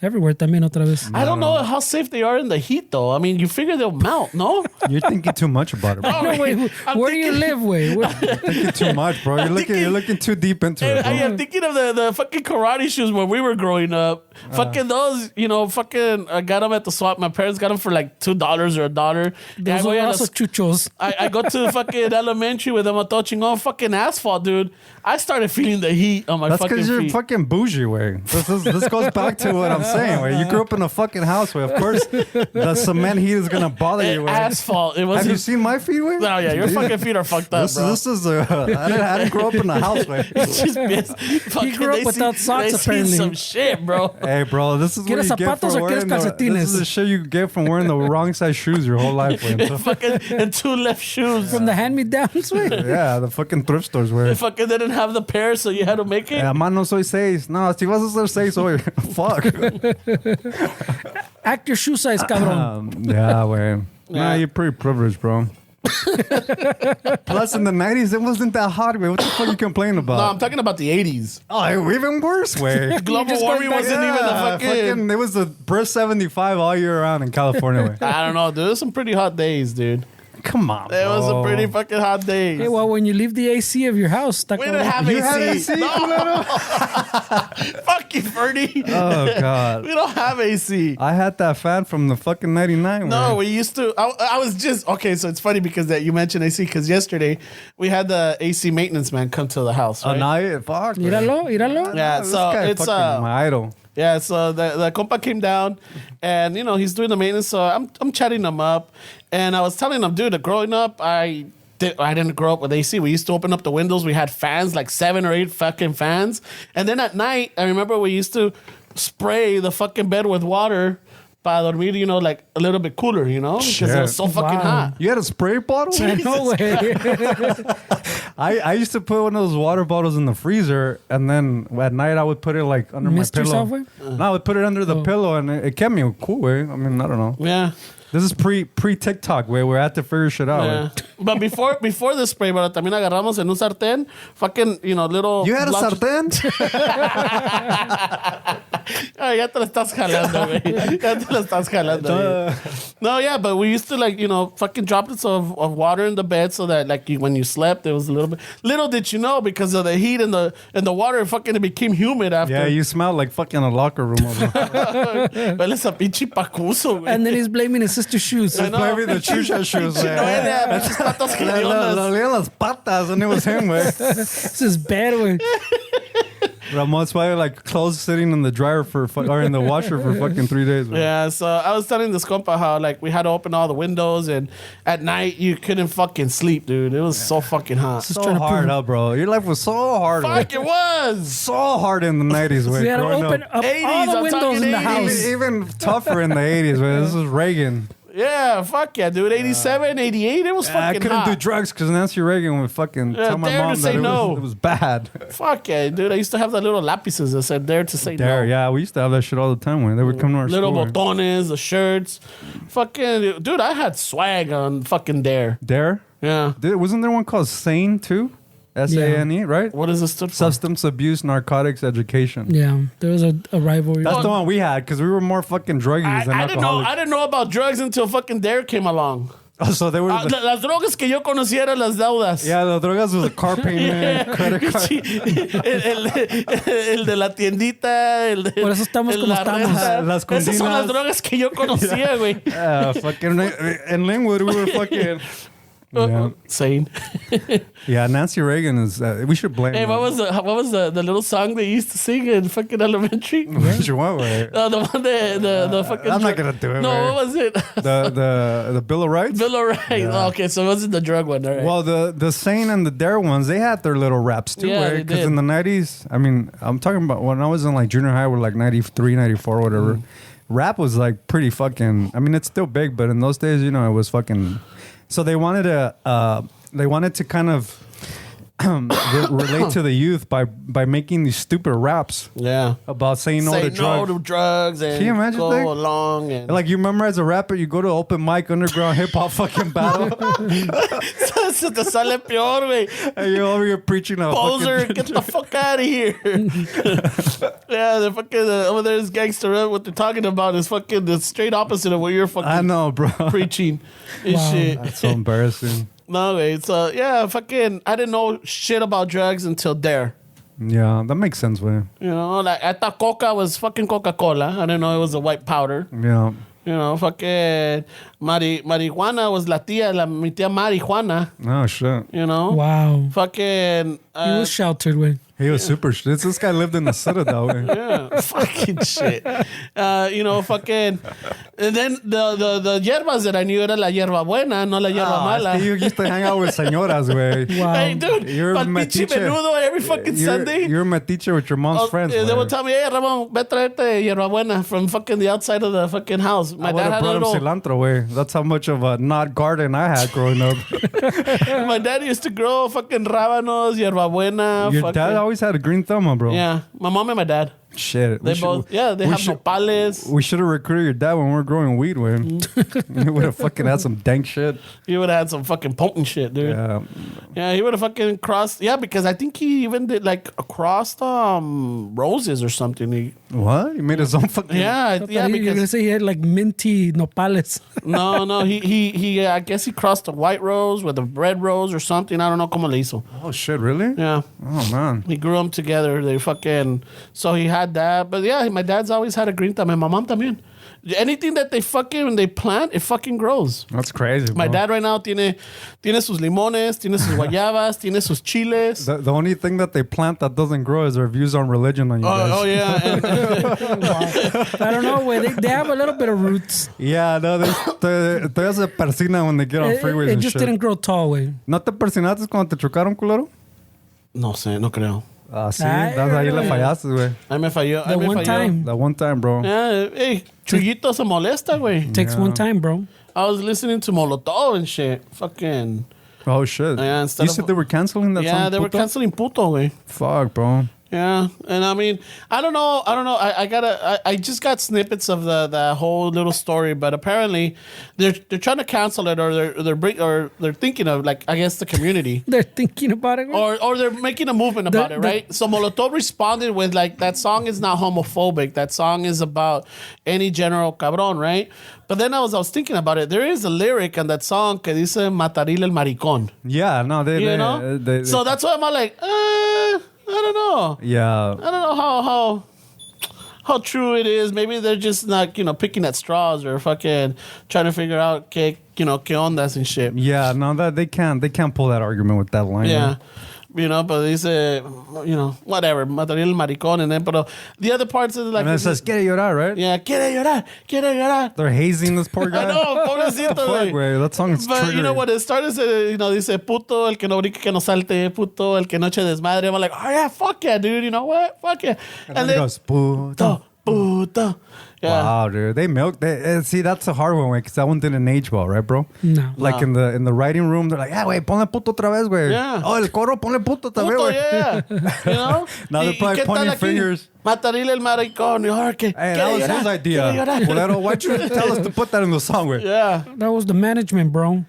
everywhere. También otra vez. I don't know how safe they are in the heat, though. I mean, you figure they'll melt, no? You're thinking too much about it, bro. No, wait, I'm where do you live, wait? You're thinking too much, bro. You're looking too deep into it, I bro. am thinking of the fucking karate shoes when we were growing up. Fucking those, fucking, I got them at the swap. My parents got them for like $2 or $1. Those are also chuchos. I go to the fucking elementary with them. I thought, fucking asphalt, dude. I started feeling the heat on my That's fucking because you're feet. fucking bougie, way. This goes back to what I'm saying, way. You grew up in a fucking house, way. Of course, the cement heat is gonna bother you, way. Asphalt. It Have wasn't. you seen my feet, way? No, yeah, your fucking feet are fucked up, bro. This is I didn't grow up in a house, way. He grew up without socks, apparently. Some shit, bro. Hey, bro, this is what ¿Quieres you get zapatos for o quieres wearing this calcetines? is the shit you get from wearing the wrong size shoes your whole life, way. So, Fucking and 2 left shoes. From the hand-me-downs, wait. yeah, the fucking thrift stores, They way. fucking didn't have the pair, so you had to make it. Además no soy 6. No, si vas a ser 6 hoy. Fuck. Act your shoe size, cabrón. Yeah, way. Nah, Yeah. you're pretty privileged, bro. Plus, in the 90s, it wasn't that hot, way. What the fuck are you complaining about? No, I'm talking about the 80s. Oh, even worse, way. Global just warming going back- wasn't even the fucking... It was the brisk 75 all year round in California, way. I don't know, dude. It was some pretty hot days, dude. Come on, It was bro. a pretty fucking hot days. Hey, well, when you leave the AC of your house, We didn't have You AC. had AC, No. culero? Fuck you, Ferdy. Oh, God. We don't have AC. I had that fan from the fucking 99. No, way. we used to. I was just okay. So it's funny because that you mentioned AC because yesterday we had the AC maintenance man come to the house. Right? Fuck. man. Míralo. Yeah, This so guy it's fucking my idol. yeah. So the compa came down, and he's doing the maintenance. So I'm chatting him up, and I was telling him, dude, growing up, I didn't grow up with AC. We used to open up the windows. We had fans, like 7 or 8 fucking fans, and then at night, I remember we used to spray the fucking bed with water. Para dormir, like a little bit cooler, because it was so fucking Wow. hot. You had a spray bottle? No way. I used to put one of those water bottles in the freezer, and then at night I would put it like under Mist my pillow. yourself with? No, I would put it under the pillow, and it kept me cool, way. I mean, I don't know. Yeah. This is pre TikTok, way. We're at to figure shit out. Yeah. way. But before the spray, pero también agarramos en un sartén, fucking, little... You had a blocks- sartén? Ay, ya te lo estás jalando, güey. Ya te lo estás jalando. güey. No, yeah, but we used to, fucking droplets of water in the bed so that, when you slept, it was a little bit... Little did you know, because of the heat and the water, fucking, it became humid after. Yeah, you smelled like fucking a locker room over there. Hueles a pinche pacuso, güey. And then he's blaming his sister's shoes. I know. Maybe the chucha shoes, No, man. era, pinches patas Le hediondas. olían las patas, and it was him, way. This is bad, way. Ramon's probably like clothes sitting in the dryer or in the washer for fucking 3 days. Man. Yeah, so I was telling this compa how we had to open all the windows and at night you couldn't fucking sleep, dude. It was so fucking hot. Just So trying to hard prove- up, bro. Your life was so hard. Fuck, way. it was. So hard in the 90s. So Way, you had to growing open up. up 80s, all the I'm windows talking in the 80s. house. Even tougher in the 80s. Man. This is Reagan. Yeah, fuck yeah, dude. 87, 88, it was I fucking couldn't hot. do drugs because Nancy Reagan would fucking Yeah, tell my dare to mom say that no. it was bad. Fuck yeah, dude. I used to have the little lapises that said dare to say There, no. yeah, we used to have that shit all the time when they would come to our Little school. botones, the shirts. Fucking, dude, I had swag on fucking dare. Dare? Yeah. Wasn't there one called Sane too? SANE, right? What is this stood for? Substance Abuse Narcotics Education. Yeah, there was a rivalry. That's the one we had because we were more fucking druggies than I didn't know. alcoholics. I didn't know about drugs until fucking Dare came along. Oh, so they were. Las drogas que yo conocía eran las deudas. Yeah, the drogas was a car payment, credit card. el de la tiendita, el de Por eso estamos como la estamos. renta. Las Esas son las cocinas. drogas que yo conocía, güey. Fucking in Linwood, we were fucking. Yeah. Sane. Yeah, Nancy Reagan is. We should blame. Hey, her. what was the little song they used to sing in fucking elementary? Which one, way? The one the fucking. I'm not gonna do it. No, man. what was it? The Bill of Rights. Bill of Rights. Yeah. Okay, so it wasn't the drug one, all right? Well, the Sane and the Dare ones, they had their little raps too, Yeah, right? they Because did. in the 90s, I mean, I'm talking about when I was in like junior high, we're like 93, 94, whatever. Rap was like pretty fucking, I mean, it's still big, but in those days, you know, it was fucking. So they wanted to kind of relate to the youth by making these stupid raps Yeah. about saying no Say to no drugs. to drugs and Can you imagine go that? along. And Like you remember as a rapper, you go to open mic, underground hip hop fucking battle, Se te sale peor, güey. and you're over here preaching a Poser, fucking get the fuck out of here. Yeah, they're fucking over there is gangster rap. What they're talking about is fucking the straight opposite of what you're fucking I know, bro. preaching and Wow. shit. That's so embarrassing. No, wait. So yeah, fucking. I didn't know shit about drugs until Dare. Yeah, that makes sense, man. You know, like I thought Coca was fucking Coca-Cola. I didn't know it was a white powder. Yeah. You know, fucking marijuana was mi tía marijuana. Oh shit. You know, Wow. fucking. He was sheltered, way. He was super shit. This guy lived in the Citadel. Way. Yeah, fucking shit. You know, fucking. And then the hierbas that I knew era la hierba buena, no la hierba mala. You used to hang out with señoras, way. Wow. Hey, dude, You're pal pinche metiche. menudo every fucking Sunday. You're metiche with your mom's friends. They way. would tell me, hey, Ramon, ve traerte hierba buena from fucking the outside of the fucking house. My I dad would have had a brought him little. cilantro, way. That's how much of a not garden I had growing up. My dad used to grow fucking rábanos, hierba buena. Your fucking, dad always had a green thumb, huh, bro. Yeah, my mom and my dad. Shit. They both. Yeah, they have nopales. We should have recruited your dad when we were growing weed, way. Mm. He would have fucking had some dank shit. He would have had some fucking potent shit, dude. Yeah. Yeah, he would have fucking crossed. Yeah, because I think he even did like crossed roses or something. What? He made his own fucking. Yeah, You're yeah. gonna Because say he had like minty nopales. no, he. I guess he crossed a white rose with a red rose or something. I don't know cómo le hizo. Oh shit! Really? Yeah, Oh man. he grew them together. They fucking. So he had that, but yeah, my dad's always had a green thumb, and my mom también. Anything that they plant, it fucking grows. That's crazy. Bro. My dad right now tiene sus limones, tiene sus guayabas, tiene sus chiles. The only thing that they plant that doesn't grow is their views on religion on you guys. Oh yeah, and, I don't know, way. They have a little bit of roots. Yeah, no, they se persina when they get on freeways It and just shit. didn't grow tall, way. ¿No te persinaste cuando te chocaron, culero? no sé, no creo. Ah, sí. Ay, That's ahí le güey. fallaste, güey. Ahí me falló. The one time. That one time, bro. Yeah, hey, Chuyito se molesta, güey. Takes one time, bro. I was listening to Molotov and shit. Fucking. Oh, shit. Yeah, instead You of- said they were canceling that song? Yeah, they were puto? canceling Puto, güey. Fuck, bro. Yeah, and I mean, I don't know. I just got snippets of the whole little story, but apparently they're trying to cancel it, or they're thinking of, like, I guess the community, They're thinking about it. or they're making a movement about it, the- right? So Molotov responded with, like, that song is not homophobic. That song is about any general cabrón, right? But then I was thinking about it. There is a lyric in that song que dice "Mataril el maricón." Yeah, no, You know, so that's why I'm like, I don't know. Yeah. I don't know how true it is. Maybe they're just not, picking at straws or fucking trying to figure out qué ondas and shit. Yeah, no, that they can't pull that argument with that line. Yeah. But dice, whatever, mataría el maricón, and then, but the other parts is like, And it says, quiere llorar, right? yeah, quiere llorar. They're hazing this poor guy. I know, pobrecito, Fuck, güey. güey. That song is But you know triggering. what it started, dice, puto, el que no brinque, que no salte, puto, el que no eche desmadre. I'm like, oh yeah, fuck yeah, dude, you know what? Fuck yeah. And then it goes, puto. Puto. Yeah. Wow, dude, they milked. See, that's a hard one, because that one didn't age well, right, bro? No. Like in the writing room, they're like, yeah, güey, ponle puto otra vez, güey. Yeah. Oh, el coro, ponle puto también, Puto, güey. yeah. You know? Now they're probably ¿qué tal pointing aquí? fingers. Matarile el maricón. Hey, that was his idea. Culero, why'd you tell us to put that in the song, güey? Yeah. That was the management, bro.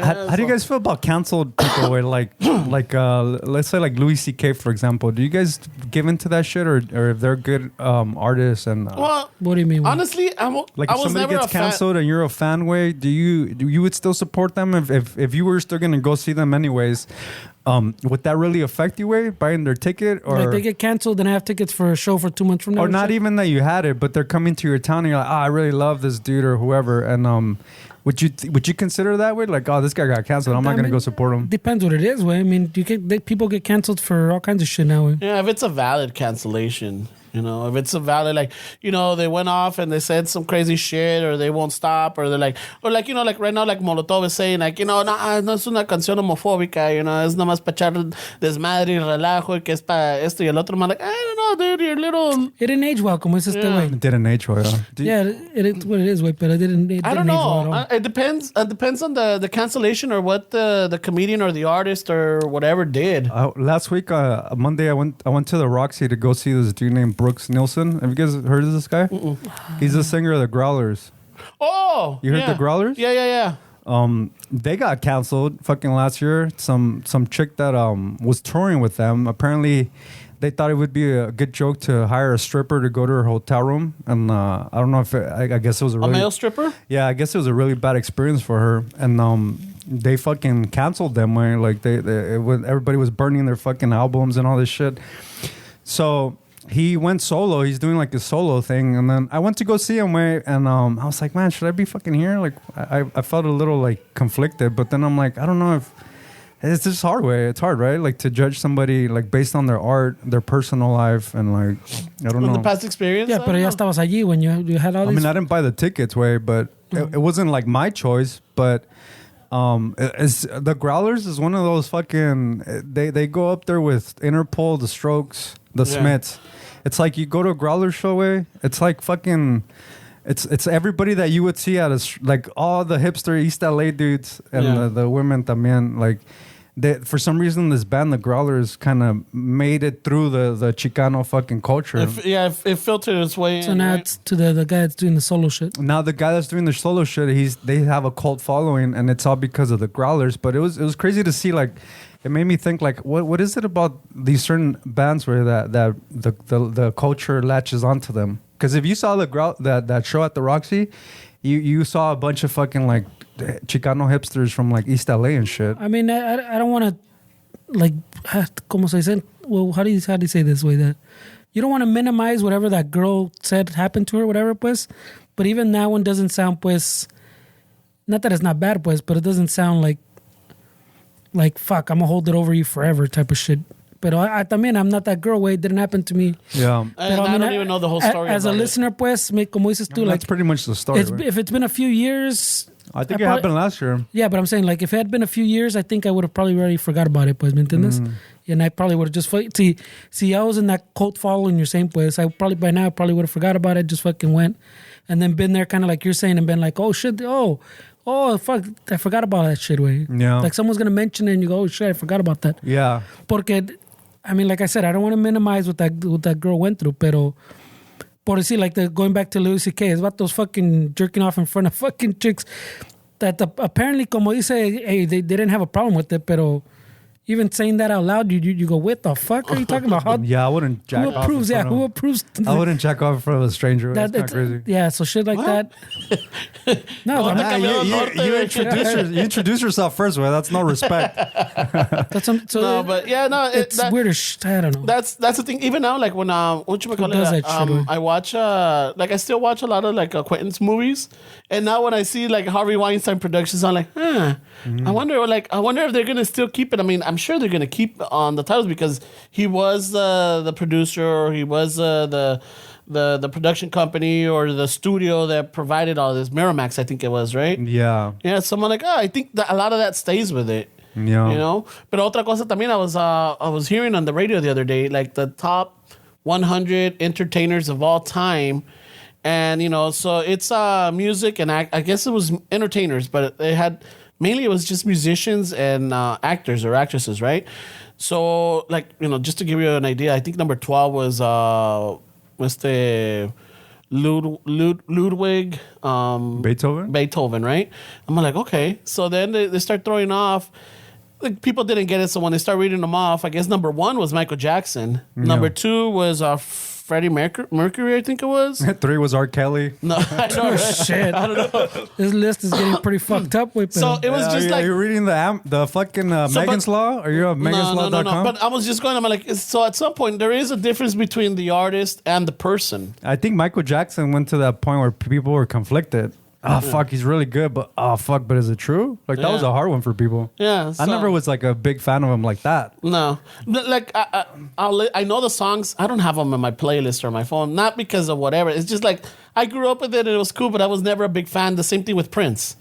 How do you guys feel about canceled people? Where let's say like Louis C.K. for example. Do you guys give into that shit, or if they're good artists and? Well, What do you mean? honestly, Like I if was somebody never gets a fan. canceled and you're a fan way, do you would still support them if you were still gonna go see them anyways? Would that really affect you, way buying their ticket, or Like they get canceled and I have tickets for a show for 2 months from now? or not shit? even that you had it, but they're coming to your town and you're like, I really love this dude or whoever, and would you consider that way? Like, oh, this guy got canceled, I'm not gonna go support him. Depends what it is, way. I mean, people get canceled for all kinds of shit now. Way. Yeah, if it's a valid cancellation, if it's a valid, like, they went off and they said some crazy shit, or they won't stop, or they're like, like right now, like Molotov is saying, like, no es una canción homofóbica, es nomás para echar desmadre y relajo, y que es para esto y el otro. I'm like, I don't know, dude, you're little. It didn't age well, como es este Yeah. way. It didn't age well. Yeah, it is what it is, way, but it didn't. It I don't didn't age well know. at all. It depends. It depends on the cancellation or what the comedian or the artist or whatever did. Last week, Monday, I went to the Roxy to go see this dude named Brooks Nielsen. Have you guys heard of this guy? He's the singer of the Growlers. Oh, You heard yeah. the Growlers? Yeah. They got canceled fucking last year. Some chick that was touring with them. Apparently, they thought it would be a good joke to hire a stripper to go to her hotel room, and I don't know if I guess it was A really male stripper? yeah, I guess it was a really bad experience for her, and they fucking canceled them. Where like everybody was burning their fucking albums and all this shit. So he went solo. He's doing like a solo thing, and then I went to go see him. And I was like, man, should I be fucking here? Like I felt a little like conflicted, but then I'm like, I don't know if. It's just hard way. It's hard, right? Like to judge somebody like based on their art, their personal life, and like I don't know. The past experience? Yeah, I pero don't ya know. estabas allí when you had all I these. mean, I didn't buy the tickets, way, but it wasn't like my choice. But it's, the Growlers is one of those fucking. They go up there with Interpol, the Strokes, the Yeah. Smiths. It's like you go to a Growler show, way. It's like fucking. It's everybody that you would see at like all the hipster East LA dudes and Yeah. the women también, like. For some reason, this band, the Growlers, kind of made it through the Chicano fucking culture. It filtered its way So in. now Right? it's to the guy that's doing the solo shit. Now the guy that's doing the solo shit, they have a cult following, and it's all because of the Growlers. But it was crazy to see. Like, it made me think, like, what is it about these certain bands where that the culture latches onto them? Because if you saw that show at the Roxy, you saw a bunch of fucking like Chicano hipsters from like East LA and shit. I mean, I don't want to like, como se dice? Well, how do you say this way? That you don't want to minimize whatever that girl said happened to her, whatever, pues. But even that one doesn't sound, pues. Not that it's not bad, pues, but it doesn't sound like fuck, I'm gonna hold it over you forever type of shit. But I también, I'm not that girl. Way it didn't happen to me. Yeah, And Pero, I don't even know the whole story. As a about it. listener, pues, como dices tú, that's like pretty much the story. Right? if it's been a few years. I think I it probably- happened last year. Yeah, but I'm saying, like, if it had been a few years, I think I would have probably already forgot about it, pues, ¿me entiendes? And I probably would have just, see, I was in that cult following you're saying, pues, I probably, by now, probably would have forgot about it, just fucking went, and then been there kind of like you're saying, and been like, oh, shit, oh, fuck, I forgot about that shit, way. Yeah. Like, someone's going to mention it, and you go, oh, shit, I forgot about that. Yeah. Porque, I mean, like I said, I don't want to minimize what that girl went through, pero, por decir, like, going back to Louis C.K., it's about those fucking jerking off in front of fucking chicks that apparently, como dice, hey, they didn't have a problem with it, pero even saying that out loud, you go, what the fuck are you talking about? How, Yeah, I wouldn't jack who off. approves? in Yeah, front who of- approves? I wouldn't jack off in front of a stranger. That's not it's- crazy. Yeah, so shit like that. No, I'm Ah, not, you introduce yourself first, way. That's no respect. that's so No, but yeah, no, it's weird as shit. I don't know. That's the thing. Even now, like when what you call does it, that shit, I watch like I still watch a lot of like acquaintance movies, and now when I see like Harvey Weinstein productions, I'm like, I wonder if they're gonna still keep it. I mean, I'm sure they're gonna keep on the titles because he was the producer, or he was the production company or the studio that provided all this. Miramax, I think it was, right? Yeah. Yeah, so I'm like, I think that a lot of that stays with it. Yeah. You know? But otra cosa también, I was hearing on the radio the other day, like the top 100 entertainers of all time. And, so it's music and I guess it was entertainers, but mainly it was just musicians and actors or actresses, right? So, like, just to give you an idea, I think number 12 was Ludwig Beethoven, right? I'm like, okay. So then they start throwing off. Like, people didn't get it, so when they start reading them off, I guess number 1 was Michael Jackson. Number 2 was Freddie Mercury, I think it was. 3 was R. Kelly. No, I know, right? Shit. I don't know. This list is getting pretty fucked up with So it was just like, you're reading the fucking Megan's Law? Or you're on meganslaw.com? no. But I was just going, I'm like, so at some point, there is a difference between the artist and the person. I think Michael Jackson went to that point where people were conflicted. Oh, fuck, he's really good, but but is it true? Like, that was a hard one for people. Yeah. I never was like a big fan of him like that. No. Like, I know the songs. I don't have them in my playlist or my phone. Not because of whatever. It's just like, I grew up with it and it was cool, but I was never a big fan. The same thing with Prince.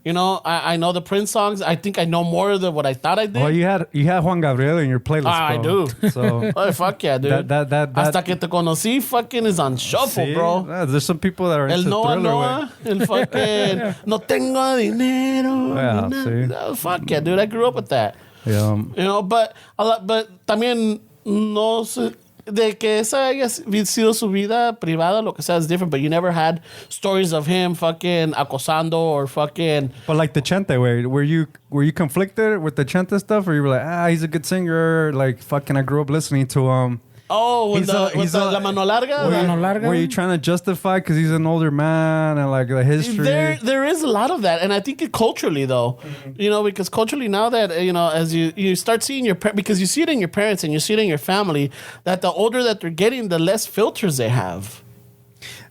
You know, I know the Prince songs. I think I know more than what I thought I did. Well, you had Juan Gabriel in your playlist, bro. I do. So Oh, fuck yeah, dude. that Hasta que te conocí fucking is on shuffle, see? bro. There's some people that are into El Thriller. Noah, el fucking no tengo dinero. Yeah, ni see? nada. Oh, fuck yeah, dude. I grew up with that. Yeah. You know, but también no sé, de que esa haya sido su vida privada, lo que sea, is different, but you never had stories of him fucking acosando or fucking. But like the Chente way, were you conflicted with the Chente stuff, or you were like, he's a good singer, like fucking I grew up listening to him. Oh, with la mano larga? Were you trying to justify because he's an older man and like the history? There is a lot of that, and I think culturally though, you know, because culturally now that you know, as you start seeing because you see it in your parents and you see it in your family, that the older that they're getting, the less filters they have.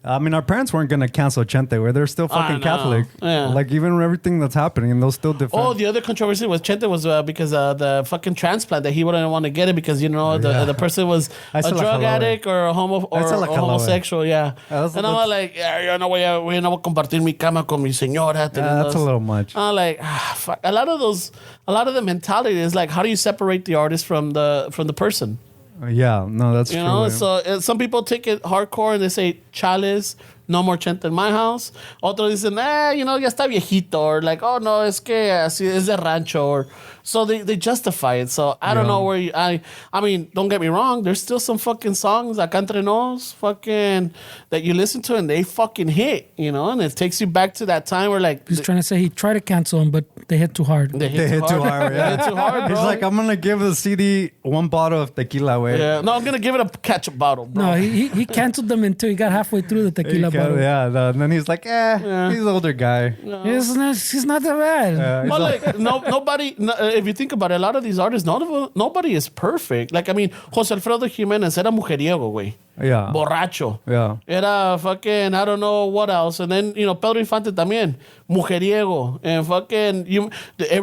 I mean, our parents weren't going to cancel Chente, where they're still fucking Catholic. Yeah. Like, even everything that's happening, they'll still defend. Oh, the other controversy with Chente was because the fucking transplant, that he wouldn't want to get it because, you know, the person was a drug addict or a homosexual. Yeah. And I'm like, yo no voy a compartir mi cama con mi señora. That's a little much. I'm like, fuck. A lot of the mentality is like, how do you separate the artist from the person? Yeah, no, that's true. You know, so some people take it hardcore and they say, chales, no more Chente in my house. Otros dicen, you know, ya está viejito. Or like, oh, no, es que así es de rancho. Or, so they justify it. So I don't know where I mean, don't get me wrong. There's still some fucking songs, acá entre nos, fucking, that you listen to and they fucking hit, you know? And it takes you back to that time where like... He's trying to say he tried to cancel him, but they hit too hard. They hit too hard, yeah. They hit too hard, bro. He's like, I'm going to give the CD 1 bottle of tequila, way. Yeah. No, I'm going to give it a ketchup bottle, bro. No, he canceled them until he got halfway through the tequila bottle. Yeah, and then he's like, he's an older guy. No. He's not that bad. But like, nobody, if you think about it, a lot of these artists, nobody is perfect. Like, I mean, José Alfredo Jiménez era mujeriego, güey. Yeah. Borracho. Yeah. Era fucking, I don't know what else. And then, you know, Pedro Infante también, mujeriego. And fucking,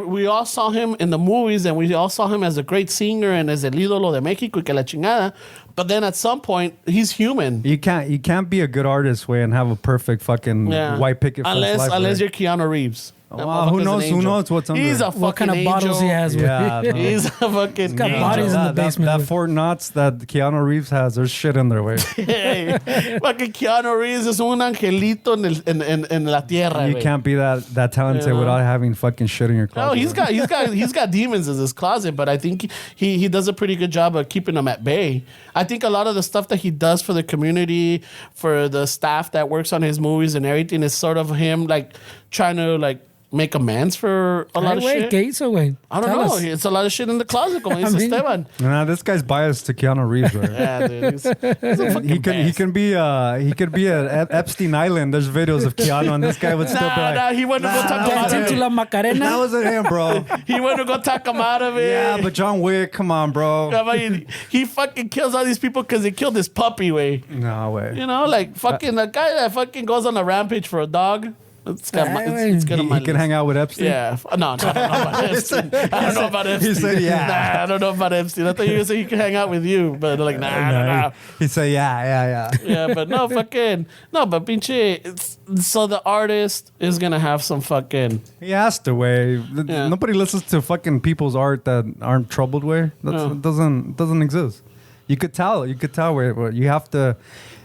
we all saw him in the movies and we all saw him as a great singer and as el ídolo de México y que la chingada. But then at some point, he's human. You can't be a good artist, way, and have a perfect fucking white picket fence life, unless you're Keanu Reeves. Wow, who knows what's under? He's a fucking What kind of bottles he has? Yeah, with. no. He's a fucking got angel. bodies in the basement. That Fort Knox that Keanu Reeves has, there's shit in their way. Hey, fucking Keanu Reeves is un angelito en la tierra. You can't be that talented without having fucking shit in your closet. No, he's got demons in his closet, but I think he does a pretty good job of keeping them at bay. I think a lot of the stuff that he does for the community, for the staff that works on his movies and everything, is sort of him like trying to like make amends for a lot of shit. ¿Qué hizo, güey? I don't know. It's a lot of shit in the closet, como dice Esteban. Nah, this guy's biased to Keanu Reeves, right? Yeah, dude. He's a fucking He can be at Epstein Island. There's videos of Keanu, and this guy would still be like, he went to go talk him out of Dancing to it. La Macarena. that wasn't him, bro. He went to go talk him out of it. Yeah, but John Wick, come on, bro. I mean, he fucking kills all these people because he killed his puppy, way. No way. You know, like fucking the guy that fucking goes on a rampage for a dog. It's good on my He can list. hang out with Epstein. Yeah. No, I don't know about Epstein. I don't know about Epstein. He said, yeah. Nah, I don't know about Epstein. I thought you were going to say he can hang out with you, but like, nah. He said, yeah. Yeah, but no, fucking, no, but pinche, so the artist is going to have some fucking. He has to, way. Yeah. Nobody listens to fucking people's art that aren't troubled, way. That doesn't exist. You could tell where you have to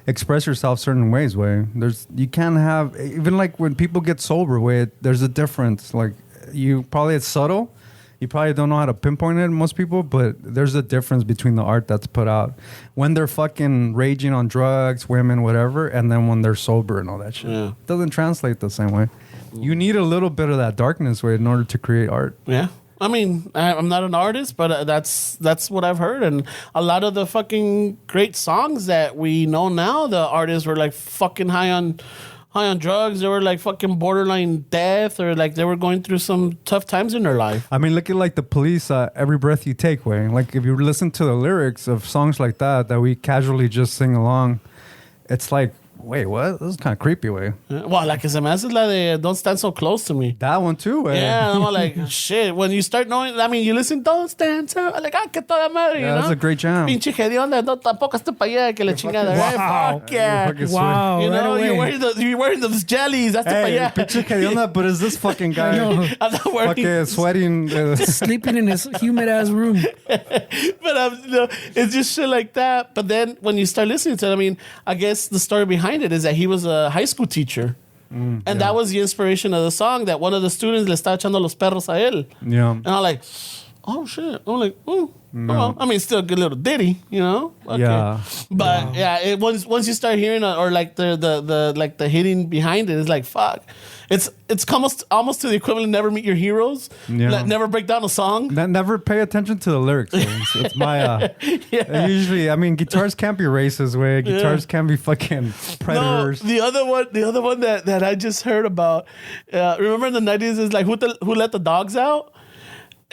express yourself certain ways, way. You can't have, even like when people get sober, way, there's a difference. Like, it's subtle. you probably don't know how to pinpoint it, most people, but there's a difference between the art that's put out when they're fucking raging on drugs, women, whatever, and then when they're sober and all that shit. Yeah. It doesn't translate the same way. You need a little bit of that darkness way in order to create art. Yeah. I mean, I'm not an artist, but that's what I've heard. And a lot of the fucking great songs that we know now, the artists were like fucking high on drugs. They were like fucking borderline death, or like they were going through some tough times in their life. I mean, look at like the Police, Every Breath You Take way. Like if you listen to the lyrics of songs like that we casually just sing along, it's like, wait, what? This is kind of creepy way. Well, like se me hace la de Don't Stand So Close to Me. That one too, way. Yeah, I'm like, shit. When you start knowing, I mean, you listen, Don't Stand So, like, que toda madre, you know? That's a great jam. Pinche hedionda, no, tampoco esté pa' allá, que la chingada, right? Wow. Fuck yeah. You're fucking Wow. You know, right you're wearing those jellies, that's Hey, pa' allá. pinche hedionda, but is this fucking guy I'm not wearing, fucking sweating? Sleeping in his humid ass room. but it's just shit like that. But then when you start listening to it, I mean, I guess the story behind it is that he was a high school teacher. And that was the inspiration of the song, that one of the students le estaba echando los perros a él. Yeah. And I'm like, oh shit. I'm like, well, I mean, still a good little ditty, you know? Okay. Yeah. But yeah, once you start hearing or like the hitting behind it, it's like, fuck. It's almost to the equivalent of Never Meet Your Heroes. Yeah. Like, never break down a song. Never pay attention to the lyrics. It's my usually, I mean, guitars can't be racist way. Guitars can't be fucking predators. No, the other one that I just heard about. Remember in the 90s is like who let the dogs out?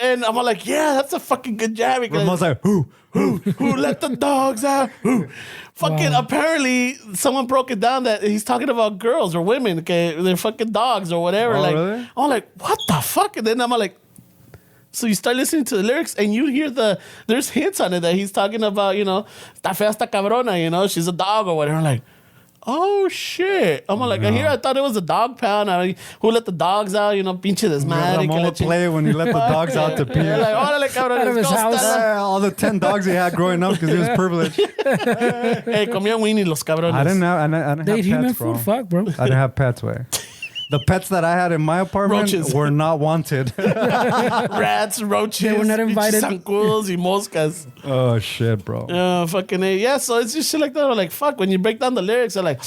And I'm all like, yeah, that's a fucking good jam. Ramon's like, who let the dogs out? Who? Fucking apparently someone broke it down that he's talking about girls or women, okay, they're fucking dogs or whatever. Oh, like, really? I'm like, what the fuck? And then I'm like, so you start listening to the lyrics and you hear there's hints on it that he's talking about, you know, esta fea, esta cabrona, you know, she's a dog or whatever. I'm like, oh shit. I'm like, I thought it was a dog pound. Who let the dogs out, you know, pinche desmadre. Ramon would play when he let the dogs out to pee. Like, órale, cabrón, Out of his go house. stand up. All the 10 dogs he had growing up because he was privileged. Hey, comían Winnie los cabrones. I didn't have They eat human pets, bro. food. Fuck, bro. I didn't have pets, way. The pets that I had in my apartment Roaches. were not wanted. Rats, roaches, They were not invited. zancudos y moscas. Oh shit, bro. Fucking A. Yeah, so it's just shit like that. I'm like, fuck, when you break down the lyrics, I'm like,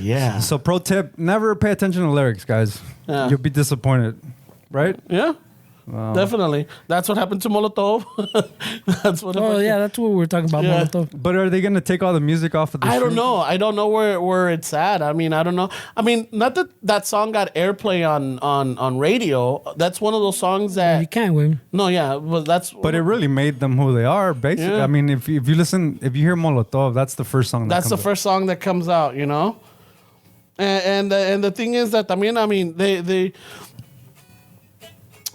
yeah. So pro tip, never pay attention to lyrics, guys. Yeah. You'll be disappointed. Right? Yeah. Definitely. That's what happened to Molotov. That's what Oh, yeah, that's what we were talking about. Yeah. Molotov. But are they gonna take all the music off of the I don't street? know. I don't know where it's at. I mean, I don't know. I mean, not that song got airplay on radio. That's one of those songs that You can't win. no, yeah, but that's But it really made them who they are, basically. Yeah. I mean, if you hear Molotov, that's the first song. that's the comes first song that comes out, you know. And the thing is that I mean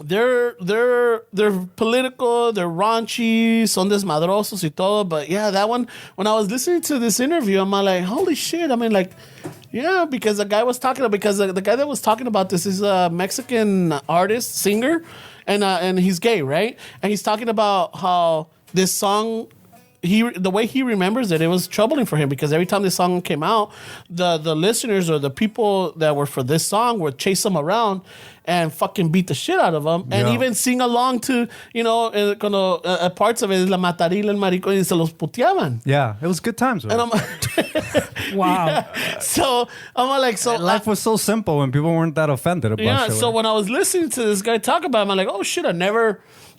they're political, they're raunchy, son desmadrosos y todo. But yeah, that one, when I was listening to this interview, I'm like, holy shit. I mean, like, yeah, because the guy was talking, because the guy that was talking about this is a Mexican artist, singer, and he's gay, right? And he's talking about how this song, the way he remembers it, it was troubling for him because every time this song came out, the listeners or the people that were for this song would chase him around and fucking beat the shit out of him, and Yeah. even sing along to, you know, cuando parts of it is la matarila, el maricón, y se los puteaban. Yeah, it was good times. And Right? I'm Wow. so I'm like, so Life was so simple when people weren't that offended about yeah, shit. so when I was listening to this guy talk about it, I'm like, oh shit,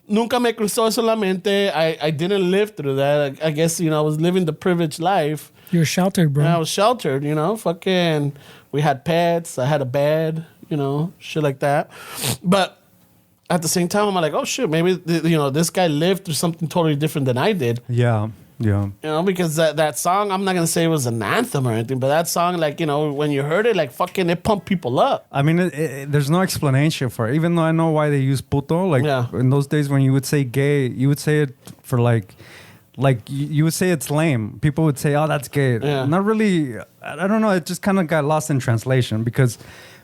nunca me cruzó eso la mente. I didn't live through that. I guess, you know, I was living the privileged life. You're sheltered, bro. And I was sheltered, you know, fucking, we had pets, I had a bed, you know, shit like that. But at the same time, I'm like, oh shit, maybe, you know, this guy lived through something totally different than I did. Yeah. You know, because that song, I'm not going to say it was an anthem or anything, but that song, like, you know, when you heard it, like, fucking, it pumped people up. I mean, there's no explanation for it. Even though I know why they use puto, like Yeah. in those days when you would say gay, you would say it for like you would say it's lame. People would say, "Oh, that's gay." Yeah. Not really. I don't know. It just kind of got lost in translation because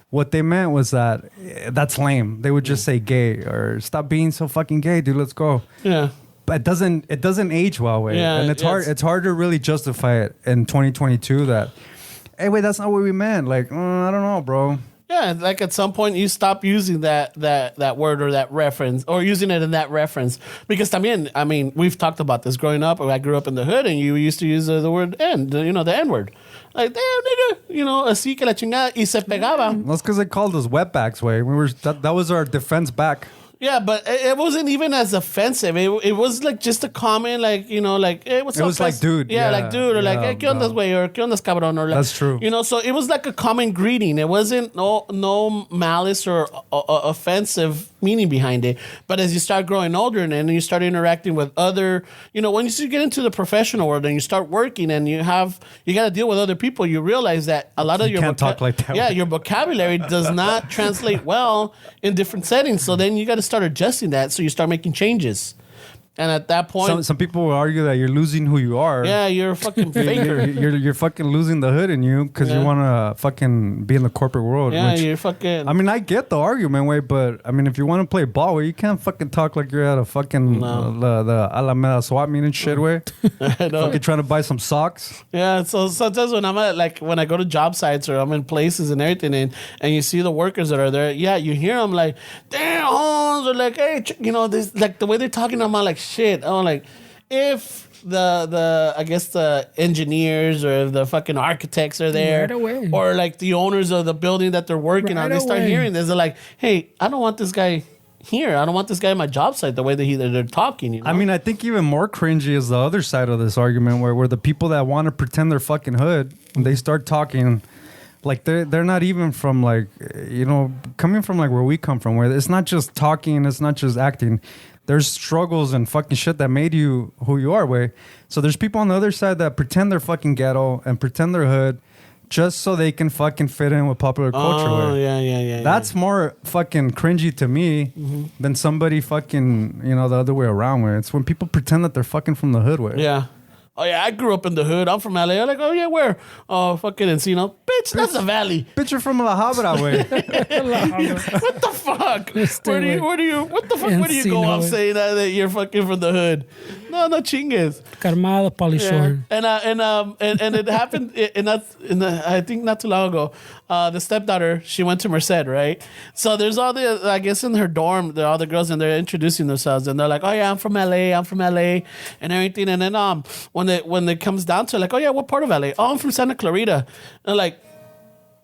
what they meant was that that's lame. They would just say gay or stop being so fucking gay, dude. Let's go. Yeah. But it doesn't age well, way. Yeah, And it's hard to really justify it in 2022 that, hey, wait, that's not what we meant. Like, I don't know, bro. Yeah, like at some point you stop using that word or that reference, or using it in that reference. Because también, I mean, we've talked about this growing up. I grew up in the hood, and you used to use the word "end," the N word. Like, damn, nigga, así que la chingada, y se pegaba. That's because they called us wetbacks, way. That was our defense back. Yeah, but it wasn't even as offensive. It was like just a comment, like, like, hey, what's up? It was like, dude. Yeah, like, dude, or like, hey, ¿qué ondas, güey? Or ¿qué ondas, cabrón? Or like, that's true. So it was like a common greeting. It wasn't no malice or offensive meaning behind it. But as you start growing older and then you start interacting with other, when you get into the professional world and you start working and you got to deal with other people, you realize that a lot of your can't talk like that. Yeah, your vocabulary does not translate well in different settings. So then you got to start adjusting that. So you start making changes. And at that point, some people will argue that you're losing who you are. Yeah, you're a fucking faker. You're fucking losing the hood in you because you want to fucking be in the corporate world. Yeah, you're fucking. I mean, I get the argument, way, but I mean, if you want to play ball, way, you can't fucking talk like you're at a fucking the Alameda swap meet and shit, way. I know. Fucking trying to buy some socks. Yeah, so sometimes when when I go to job sites or I'm in places and everything, and you see the workers that are there, yeah, you hear them like, damn, Holmes, or like, hey, this, like the way they're talking about, like, shit. Oh, like, if I guess the engineers or the fucking architects are there, Right away. or like the owners of the building that they're working on, Right they start away. hearing this. They're like, hey, I don't want this guy here. I don't want this guy at my job site the way that they're talking. I mean, I think even more cringy is the other side of this argument where the people that want to pretend they're fucking hood, they start talking like they're not even from like, coming from like where we come from, where it's not just talking, it's not just acting. There's struggles and fucking shit that made you who you are, way. So there's people on the other side that pretend they're fucking ghetto and pretend they're hood just so they can fucking fit in with popular culture. Oh, way. yeah. That's more fucking cringy to me than somebody fucking, the other way around, where it's when people pretend that they're fucking from the hood, way. Yeah. Oh, yeah, I grew up in the hood. I'm from LA. I'm like, oh, yeah, where? Oh, fucking Encino. Bitch, that's the valley. Bitch, you're from La Habra, way. What the fuck? Where do you, what the fuck, where do you go Encino, off way. saying that you're fucking from the hood? No chingues. Carmada, Polishore. And it happened, I think not too long ago. The stepdaughter, she went to Merced, right? So there's all I guess in her dorm, there are all the girls, and they're introducing themselves, and they're like, oh yeah, I'm from LA, and everything. And then when it comes down to like, oh yeah, what part of LA? Oh, I'm from Santa Clarita. And like,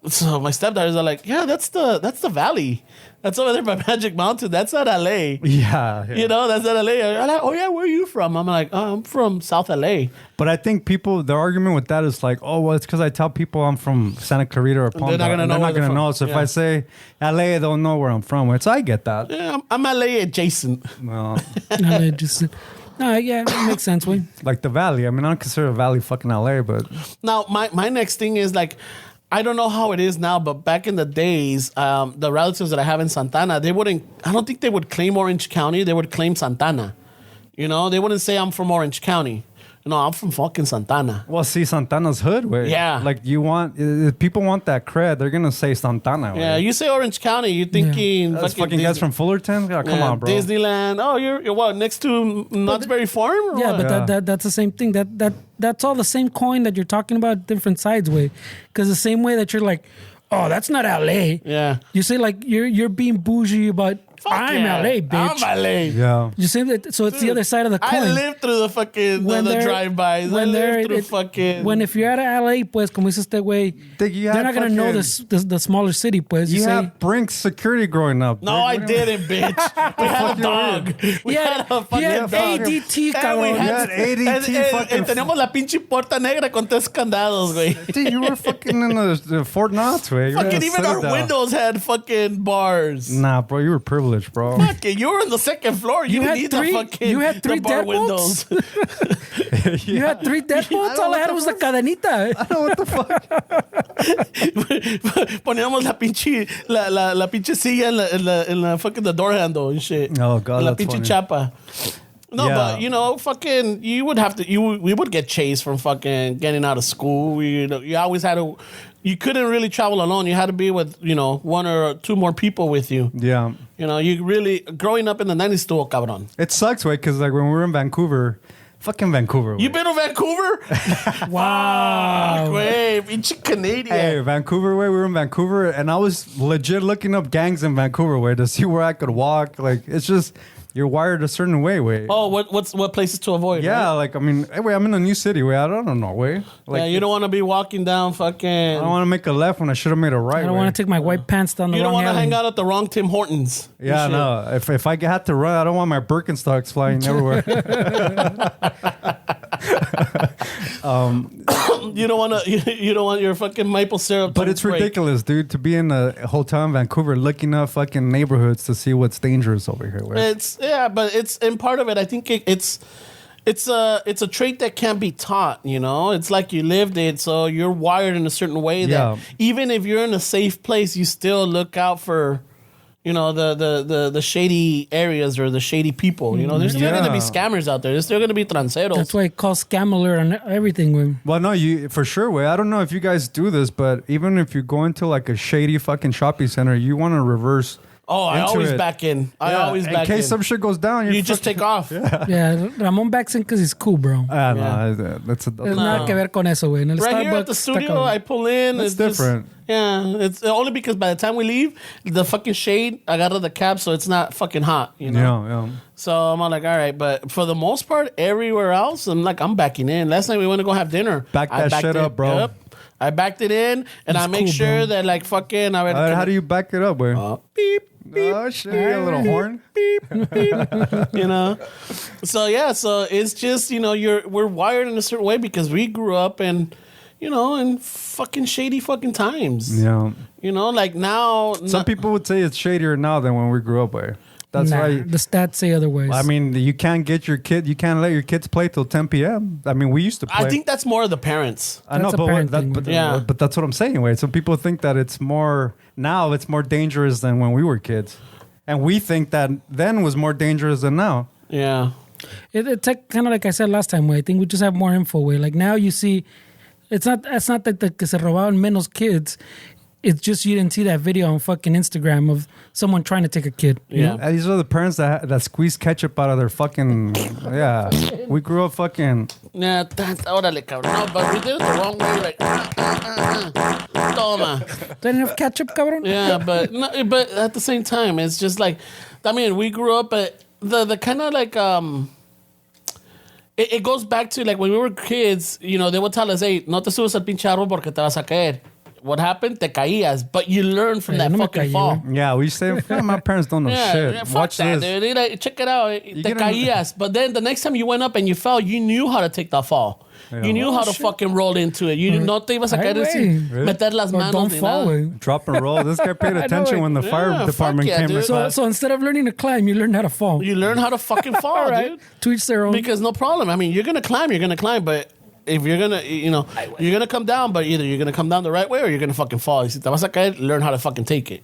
so my stepdaughters are like, yeah, that's the valley. That's over there by Magic Mountain. That's not LA. Yeah. That's not LA. I'm like, oh yeah, where are you from? I'm like, oh, I'm from South LA. But I think the argument with that is like, oh, well, it's because I tell people I'm from Santa Clarita or Palm. They're not gonna know They're where not they're gonna from. know. So if Yeah. I say LA, they don't know where I'm from. Which I get that. Yeah, I'm LA adjacent. Well, Yeah, it makes sense, way. like the Valley. I mean, I don't consider the Valley fucking LA, but Now, my next thing is like, I don't know how it is now, but back in the days, the relatives that I have in Santana, I don't think they would claim Orange County. They would claim Santana. They wouldn't say I'm from Orange County. No, I'm from fucking Santana. well, see, Santana's hood, way. Yeah. Like if people want that cred, they're gonna say Santana. Way. Yeah, you say Orange County, you're thinking That's fucking guys from Fullerton. Oh, come on, bro. Disneyland. Oh, you're what, next to Knott's Berry Farm? Or Yeah, what? but that's the same thing. That's all the same coin that you're talking about, different sides, way. Because the same way that you're like, oh, that's not LA. Yeah. You say like you're being bougie about I'm yeah. LA, bitch. I'm LA. Yeah. You say that, so it's the other side of the coin. I lived through the fucking the they're- drive-bys. I lived through fucking... When if you're at LA, pues, como dice este güey, You they're had not gonna know fucking- the smaller city, pues. You say, had Brink's security growing up. No, I didn't, bitch. We had a dog. We had a fucking he had dog. ADT, And we cabrón. You had ADT fucking- teníamos la pinche puerta negra con tres candados, güey. Dude, you were fucking in the Fort Knox, way. You were in Fucking the even our Citadel. windows had fucking bars. Nah, bro, you were privileged, bro. Fucking, you were on the second floor. You didn't need the fucking you had three the bar deadbolts? windows. You had 3 deadbolts. All I had was the cadenita. What the fuck? Poníamos la pinche silla en la fucking the door handle and shit. Oh, God, La that's pinche funny. chapa. No, Yeah. but fucking, you would have to. We would get chased from fucking getting out of school. You always had to. You couldn't really travel alone. You had to be with 1 or 2 more people with you. Yeah. You really growing up in the 90s, estuvo cabrón. It sucks, way, because like when we were in Vancouver, Fucking Vancouver. You been to Vancouver? Wow. Güey, pinche Canadian. Hey, Vancouver way. We were in Vancouver, and I was legit looking up gangs in Vancouver way to see where I could walk. Like, it's just you're wired a certain way. Oh, what places to avoid? Yeah, right? like I mean, hey, wait, I'm in a new city. Way, I don't know. Way, like Yeah, you don't want to be walking down fucking. I don't want to make a left when I should have made a right. I don't want to take my white pants down the You don't wrong want to alley. hang out at the wrong Tim Hortons. and Yeah, shit. no. If I had to run, I don't want my Birkenstocks flying everywhere. You don't want to. You don't want your fucking maple syrup. But to it's break. ridiculous, dude, to be in a hotel in Vancouver looking up fucking neighborhoods to see what's dangerous over here. Way. It's but it's and part of it. I think it's a trait that can't be taught. You know, it's like you lived it, so you're wired in a certain way that Yeah. even if you're in a safe place, you still look out for. You know, the shady areas or the shady people. You know, there's still going to be Yeah. scammers out there. There's still going to be tranceros. That's why it calls scam alert and everything. Güey. Well, no, you for sure. Way. I don't know if you guys do this, but even if you go into like a shady fucking shopping center, you want to reverse. Oh, I into always it. back in. I Yeah, always back in case in. some shit goes down. You're You just take off. Yeah, Ramon backs in because he's cool, bro. No, that's There's nada que ver con eso, güey. En el Right here at the Starbucks, está studio, cabrón. I pull in. That's it's just- different. yeah, it's only because by the time we leave, the fucking shade, I got out of the cab, so it's not fucking hot, you know? Yeah. So I'm all like, all right. But for the most part, everywhere else, I'm backing in. Last night we went to go have dinner. Back I that backed shit it- up, bro. Yep. I backed it in, and That's I make cool, sure bro. that, like, fucking... How do you back it up, way? beep, beep, Oh shit! You got a little horn. you know? So, yeah, so it's just, you know, we're wired in a certain way because we grew up in, you know, in fucking shady fucking times. Yeah. You know, like now... Some people would say it's shadier now than when we grew up. Way. That's Nah, why. the stats say otherwise. I mean, you can't get your kid. You can't let your kids play till 10 p.m. I mean, we used to play. I think that's more of the parents. I know, That's a but, parent thing, yeah. but that's what I'm saying. Wait, some people think that it's more now. It's more dangerous than when we were kids, and we think that then was more dangerous than now. Yeah. It's like, kind of like I said last time, güey. I think we just have more info, güey. Like now you see, it's not that que se robaban menos kids. It's just you didn't see that video on fucking Instagram of someone trying to take a kid. You Yeah. know? And these are the parents that squeeze ketchup out of their fucking. Yeah, we grew up fucking. Yeah, órale, cabrón. No, but we did it the wrong way. Like, toma. They didn't have ketchup, cabrón? Yeah, but at the same time, it's just like, I mean, we grew up at the kind of like it goes back to like when we were kids. You know, they would tell us, "Hey, no te subes al pinche árbol porque te vas a caer." What happened? Te caías, but you learn from Yeah, that no me fucking caí, fall. güey. Yeah, we say my parents don't know shit. Yeah, fuck Watch that, this. dude. They like, check it out. Te get caías. But then the next time you went up and you fell, you knew how to take that fall. You knew how to fucking roll into it. You no te ibas a Ay, caer sin güey. meter las Or manos don't ni fall, nada. güey. Drop and roll. This guy paid attention it. when the fire Yeah, department fuck yeah, came. dude. in. So instead of learning to climb, you learn how to fall. You learn how to fucking fall, dude. To each their own. Because no problem. I mean, you're gonna climb, but if you're gonna, you know, you're gonna come down, but either you're gonna come down the right way or you're gonna fucking fall. You see, te vas a caer, learn how to fucking take it.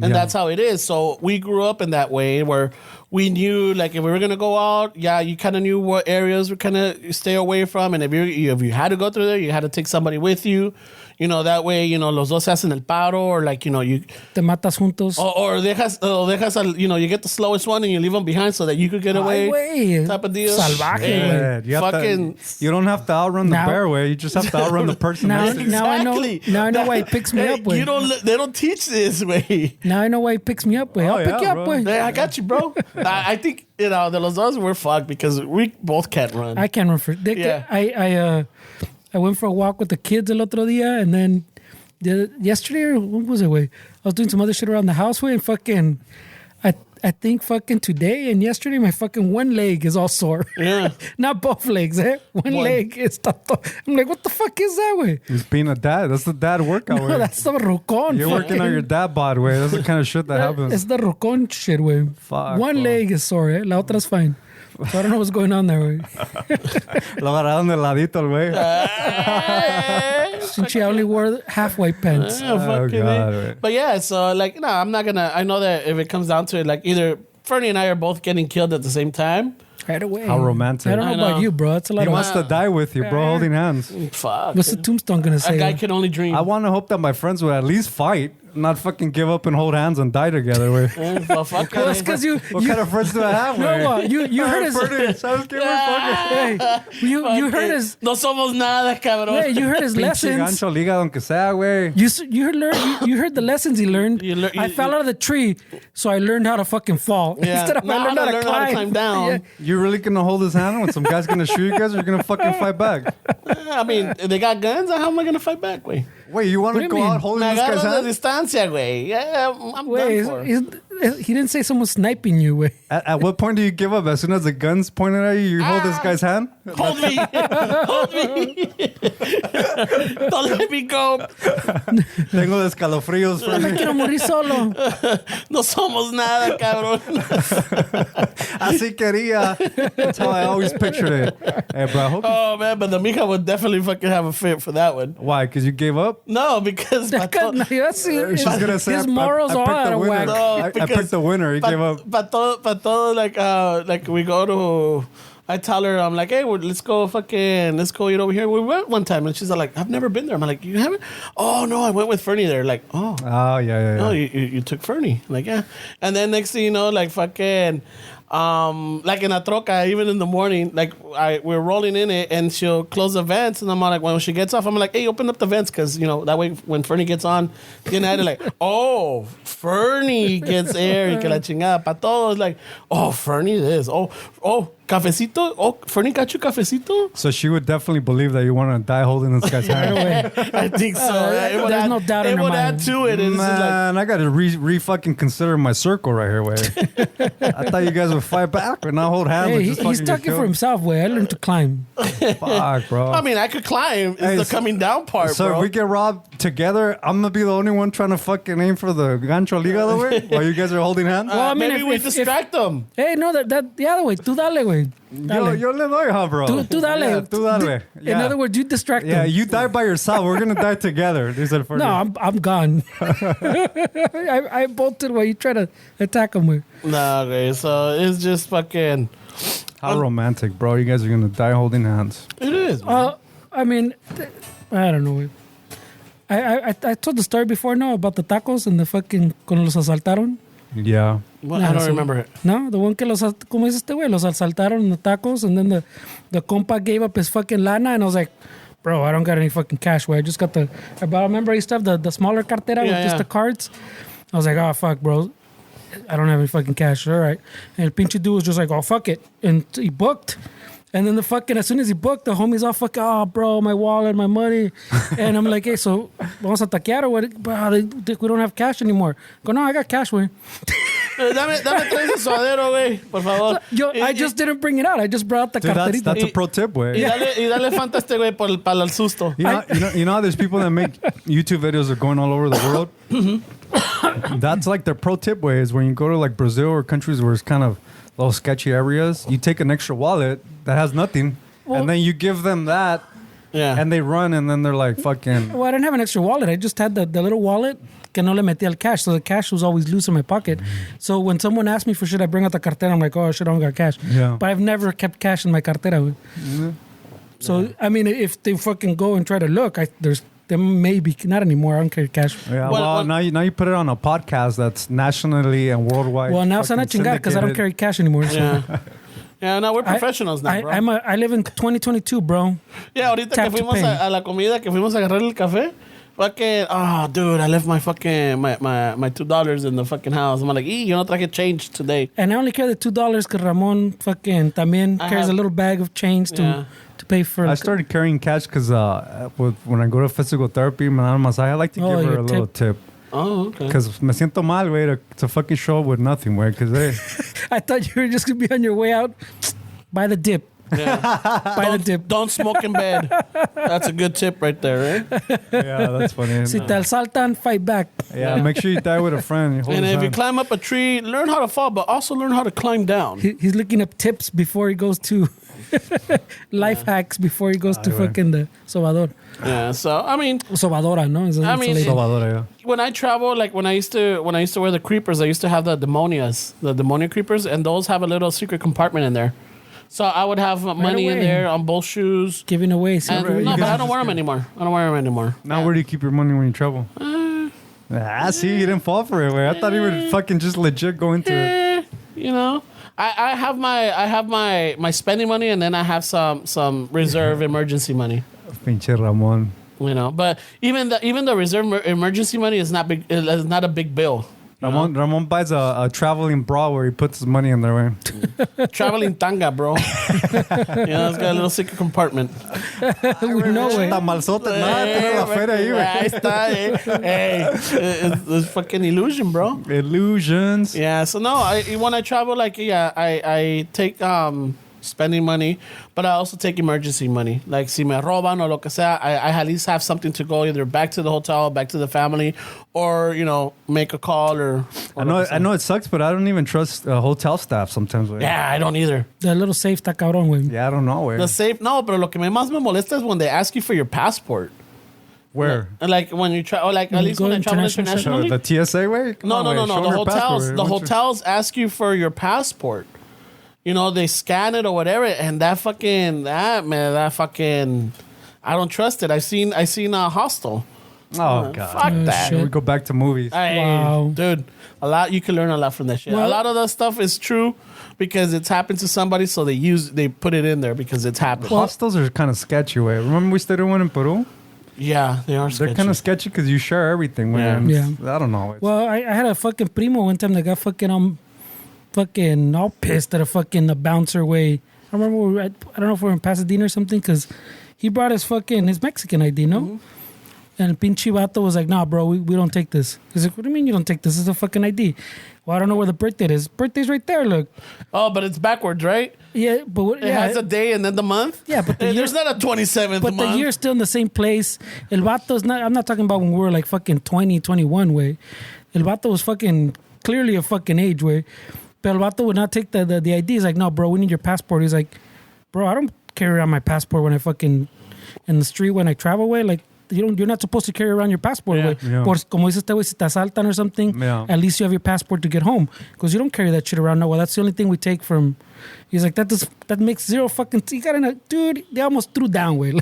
And that's how it is. So we grew up in that way where we knew, like, if we were gonna go out, yeah, you kind of knew what areas we kind of stay away from, and if you had to go through there, you had to take somebody with you. You know, that way, you know, los dos se hacen el paro, or like, you know, you Te matas juntos. or dejas al, you know, you get the slowest one and you leave them behind so that you could get away. güey. Type of deal. Salvaje, Yeah. güey. You have Fucking. you don't have to outrun the Now- bear way. You just have to outrun the person. Now- next to you. now I know- Exactly. now I know why he picks me up, güey. They don't teach this way. Now I know why he picks me up, güey. I'll Oh, pick yeah, you up, bro. güey. Yeah, I got you, bro. I think, you know, the los dos we're fucked because we both can't run. I can't remember. Yeah. I went for a walk with the kids el otro día, and then yesterday, or when was it, way? I was doing some other shit around the house, way, and fucking, I think fucking today and yesterday, my fucking one leg is all sore. Yeah. Not both legs, eh? One leg is tato. I'm like, what the fuck is that, way? He's being a dad. That's the dad workout way. No, that's the rucon. You're working on your dad bod way. That's the kind of shit that happens. It's the rucon shit, way. Fuck, One bro. leg is sore, eh? La otra's fine. So I don't know what's going on there, way. Lo agarraron de ladito el güey. Since she only wore half white pants. Yeah, fucking God, it. right. But yeah, so like, no, I'm not gonna. I know that if it comes down to it, like either Fernie and I are both getting killed at the same time. Right away. How romantic. I don't know I about know. you, bro. That's a lot He of. wants to die with you, bro, holding hands. Fuck. What's the tombstone gonna A say? guy can only dream. I want to hope that my friends would at least fight. not fucking give up and hold hands and die together, way? Well, fuck Well, it's it. because you. What kind of friends do I have, way? No, you heard his. Hey, you heard his. No somos nada, cabrón. Hey, you heard his Pinche lessons. gancho liga, aunque sea, güey. You heard the lessons he learned. I fell out of the tree, so I learned how to fucking fall. Yeah. Instead of Now I learned how to climb down. Yeah. You really gonna hold his hand when some guy's gonna shoot you guys, or you're gonna fucking fight back? I mean, they got guns. How am I gonna fight back, güey? Wait, you want What to do go you mean? out holding Me this guy's agarro de hand? distancia, güey. Yeah, I'm Wait, done for. he didn't say someone sniping you. Wait. At what point do you give up? As soon as the gun's pointed at you, you hold this guy's hand? Hold me. Hold me. Don't let me go. Tengo escalofríos for Me me. quiero morir solo. No somos nada, cabrón. Así quería. That's how I always pictured it. Hey, bro, I hope you- Oh, man, but the mija would definitely fucking have a fit for that one. Why? Because you gave up? No, because... She's gonna say, his I morals picked are the out of winner. whack. No, I because- picked the winner. He gave up. But todo, like we go to... I tell her, I'm like, hey, let's go eat over here. We went one time, and she's like, I've never been there. I'm like, you haven't? Oh, no, I went with Fernie there. Like, oh. Oh, yeah. Oh, you took Fernie. Like, yeah. And then next thing you know, like fucking, like in a troca, even in the morning, like we're rolling in it and she'll close the vents. And I'm like, when she gets off, I'm like, hey, open up the vents. Cause you know, that way when Fernie gets on, you know, like, oh, Fernie gets air. Y que la chingada. Pa todos like, oh, Fernie this. Oh, cafecito. Oh, Fernie got you cafecito. So she would definitely believe that you want to die holding this guy's hand. I think so. It would there's add- no doubt in It her would add mind. to it. It's just like, Man, I got to re fucking consider my circle right here, way. I thought you guys would fight back, but not hold hands. Hey, and he just fucking stuck get it for killed. himself. Way I learned to climb. Fuck, bro. I mean, I could climb. It's Hey, the so- coming down part, So bro. if we get robbed together, I'm gonna be the only one trying to fucking aim for the gancho liga the way while you guys are holding hands. Well, I mean, maybe if- we if- distract them. Hey, no, that the other way. Tú dale, güey. Yo le doy, huh, bro? Tú dale. Yeah, tú dale. In Yeah. other words, you distract Yeah, them. you die by yourself. We're gonna die together. These are for No, I'm gone. I bolted while you try to attack him with. Nah, okay. So it's just fucking. How romantic, bro. You guys are gonna die holding hands. It is. Man. I mean, I don't know. I told the story before, no, about the tacos and the fucking cuando los asaltaron. Yeah. Well, Nah, I don't so- remember it. No, the one que los, ¿cómo dice este güey? Los asaltaron in the tacos, and then the compa gave up his fucking lana, and I was like, bro, I don't got any fucking cash. Where I just got but I remember I used to have the smaller cartera with just yeah. the cards. I was like, oh fuck, bro, I don't have any fucking cash. All right, and el pinche dude was just like, oh fuck it, and he booked. And then the fucking, as soon as he booked, the homie's all fucking, oh, bro, my wallet, my money. And I'm like, hey, so vamos a taquear or what? Bro, we don't have cash anymore. Go, no, I got cash, güey. Dame tres de suadero, güey, por favor. I just didn't bring it out. I just brought the Dude, carterita. that's a pro tip, way. Y dale Fanta a este güey para el susto. You know how there's people that make YouTube videos that are going all over the world? That's like their pro tip way is when you go to like Brazil or countries where it's kind of little sketchy areas, you take an extra wallet that has nothing, and then you give them that, Yeah. and they run, and then they're like fucking... Well, I didn't have an extra wallet. I just had the little wallet que no le metía el cash. So the cash was always loose in my pocket. So when someone asked me for shit, I bring out the cartera. I'm like, oh, shit, I don't got cash. Yeah. But I've never kept cash in my cartera. güey. So, I mean, if they fucking go and try to look, there may be, not anymore, I don't carry cash. Yeah, Well, well, now you put it on a podcast that's nationally and worldwide. Well, now it's not fucking chingar because I don't syndicated. carry cash anymore. So. Yeah. Yeah, no, we're professionals now, bro. I live in 2022, bro. Yeah, ahorita Tap que to fuimos pay. a la comida, que fuimos a agarrar el café, fucking, oh, dude, I left my fucking, my $2 in the fucking house. I'm like, you no traje change today. And I only carry the $2 because Ramon fucking también I carries have- a little bag of change Yeah. to pay for. I started carrying cash because when I go to physical therapy, I like to Oh, give her your a little tip. Oh, okay. Because me siento mal, güey, to fucking show up with nothing, güey. Because I thought you were just going to be on your way out. Buy the dip. Yeah. Buy the dip. Don't smoke in bed. That's a good tip right there, right? yeah, that's funny. Si te asaltan, fight back. Yeah, make sure you die with a friend. You hold And his if you hand. climb up a tree, learn how to fall, but also learn how to climb down. He's looking up tips before he goes to life hacks before he goes to right. fucking the sobador. Yeah, so I mean, Sobadora, no? It's a mean, lady. Salvador, yeah. when I travel, like when I used to wear the creepers, I used to have the demonia creepers, and those have a little secret compartment in there. So I would have money in away. there on both shoes. Giving away. And, secret- no, you but guys I don't just wear them get- anymore. I don't wear them anymore. Now, where do you keep your money when you travel? See, you didn't fall for it, way. I thought you were fucking just legit going to it. You know, I have my spending money, and then I have some reserve emergency money. Pinche Ramon. You know, but even the reserve emergency money is not big. Is not a big bill. Ramon buys a traveling bra where he puts his money in there, way. Traveling tanga, bro. It's got a little secret compartment. We know it. Tamalzote, nada, tiene la feria ahí, güey. Ahí está, Hey, it's fucking illusion, bro. Illusions. Yeah, so no, when I travel, like, I take spending money, but I also take emergency money. Like, si me roban or lo que sea, I at least have something to go either back to the hotel, back to the family, or, make a call or I know it sucks, but I don't even trust hotel staff sometimes, güey. Yeah, I don't either. The little safe está cabrón, güey. Yeah, I don't know, güey. The safe, no, pero lo que más me molesta is when they ask you for your passport. Where? Like when you travel, like at least when I travel internationally. The TSA way? No. The hotels ask you for your passport. They scan it or whatever, and that fucking, I don't trust it. I seen Hostel. Oh, God. Fuck that. shit. We go back to movies. Wow. Dude, you can learn a lot from that shit. Well, a lot of that stuff is true because it's happened to somebody, so they put it in there because it's happened. Hostels are kind of sketchy, way. Remember we stayed in one in Peru? Yeah, they are sketchy. They're kind of sketchy because you share everything, man. Yeah. I don't know. Well, I had a fucking primo one time that got fucking all pissed at a bouncer way. I remember I don't know if we were in Pasadena or something, because he brought his Mexican ID, no? Mm-hmm. And pinche vato was like, nah, bro, we don't take this. He's like, what do you mean you don't take this? This is a fucking ID. Well, I don't know where the birth date is. Birthday's right there, look. Oh, but it's backwards, right? Yeah, but it has a day and then the month? Yeah, but there's not a 27th but month. the year's still in the same place. El vato's not, I'm not talking about when we were like fucking 20, 21 way. El vato was fucking clearly a fucking age way. But el vato would not take the ID. He's like, no, bro, we need your passport. He's like, bro, I don't carry around my passport when I fucking in the street when I travel away. Like, you're not supposed to carry around your passport. Yeah. Por, como dice este güey, si te asaltan or something, at least you have your passport to get home. Because you don't carry that shit around. No, well, that's the only thing we take from. He's like, that makes zero fucking. You gotta, dude, they almost threw down, güey.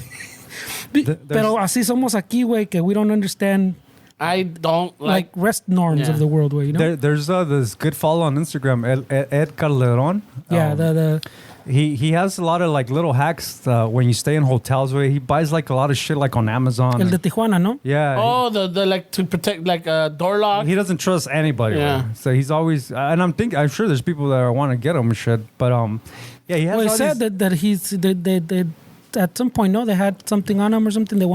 Pero así somos aquí, güey, que we don't understand. I don't like rest norms of the world, way. There's this good follow on Instagram, Ed Calderon. Yeah, he has a lot of like little hacks when you stay in hotels where he buys like a lot of shit like on Amazon. El de Tijuana, no? Yeah. Oh, the like to protect like a door lock. He doesn't trust anybody. Yeah. Right? So he's always, and I'm sure there's people that want to get him and shit, but yeah, he has. Well, he said that he's they at some point, no, they had something on him or something. They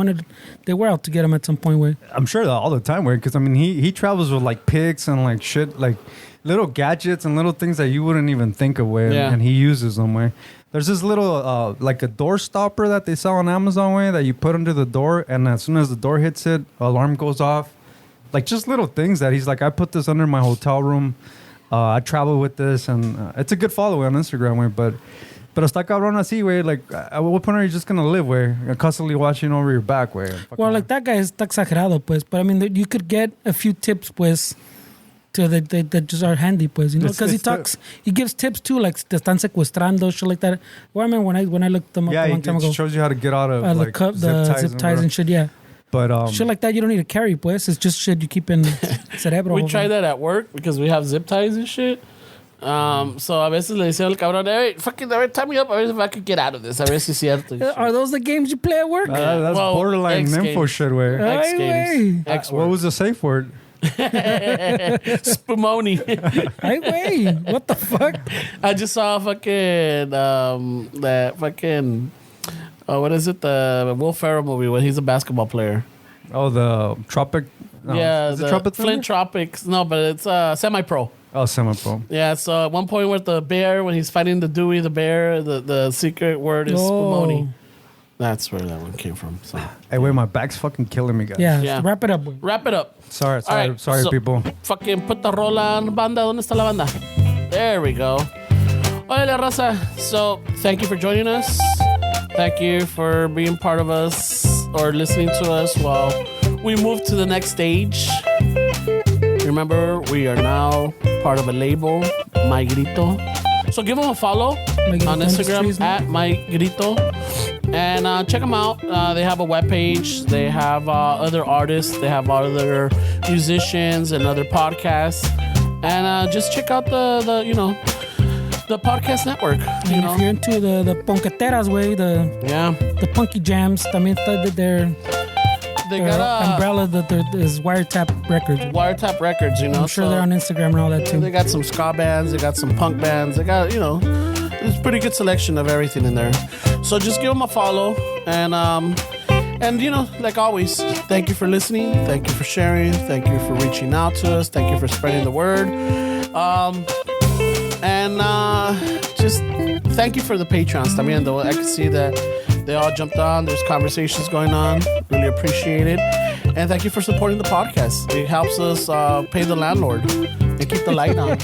were out to get him at some point. Where I'm sure that all the time, where because I mean he travels with like pigs and like shit, like little gadgets and little things that you wouldn't even think of, way, and he uses them. Way there's this little like a door stopper that they sell on Amazon, way that you put under the door, and as soon as the door hits it, alarm goes off. Like just little things that he's like, I put this under my hotel room. I travel with this, and it's a good follow on Instagram, way, but. Pero está cabrón así, güey. Like, at what point are you just going to live, güey? Constantly watching over your back, güey. Well, like, that guy está exagerado, pues. But, I mean, you could get a few tips, pues, that just are handy, pues. You know, because he gives tips, too, like, te están secuestrando, shit like that. Well, I mean, when I looked them up a long time ago. Yeah, he shows you how to get out of, like, the zip ties and shit, yeah. But, shit like that, you don't need to carry, pues. It's just shit you keep in cerebro. We try that at work because we have zip ties and shit. So a veces le decía al cabrón, hey, fucking, tie me up, a ver if I could get out of this. A ver si es cierto. Are those the games you play at work? That's borderline info shit, way. X games. What was the safe word? Spumoni. Ay, güey. What the fuck? I just saw fucking, that fucking, what is it? The Will Ferrell movie when he's a basketball player. Oh, the Tropic. No, yeah, is it Tropic Flint Tropics. No, but it's semi-pro. Oh, semi-pro. Yeah, so at one point with the bear, when he's fighting the Dewey, the bear, the secret word is Spumoni. That's where that one came from. So. Hey, wait, my back's fucking killing me, guys. Yeah. Wrap it up, boy. Wrap it up. Sorry, right, so people. Fucking put the rola on banda. ¿Dónde está la banda? There we go. Hola, raza. So, thank you for joining us. Thank you for being part of us or listening to us while we move to the next stage. Remember, we are now part of a label, My Grito. So give them a follow on Instagram at My Grito. And check them out. They have a webpage. They have other artists. They have other musicians and other podcasts. And just check out the podcast network. And if you're into the ponqueteras way, the punky jams, también their got umbrella that is Wiretap Records. Wiretap Records, I'm sure they're on Instagram and all that too. They got some ska bands. They got some punk bands. They got there's a pretty good selection of everything in there. So just give them a follow and like always, thank you for listening. Thank you for sharing. Thank you for reaching out to us. Thank you for spreading the word. Just thank you for the Patrons también, though. I can see that they all jumped on. There's conversations going on. Really appreciate it. And thank you for supporting the podcast. It helps us pay the landlord and keep the light on.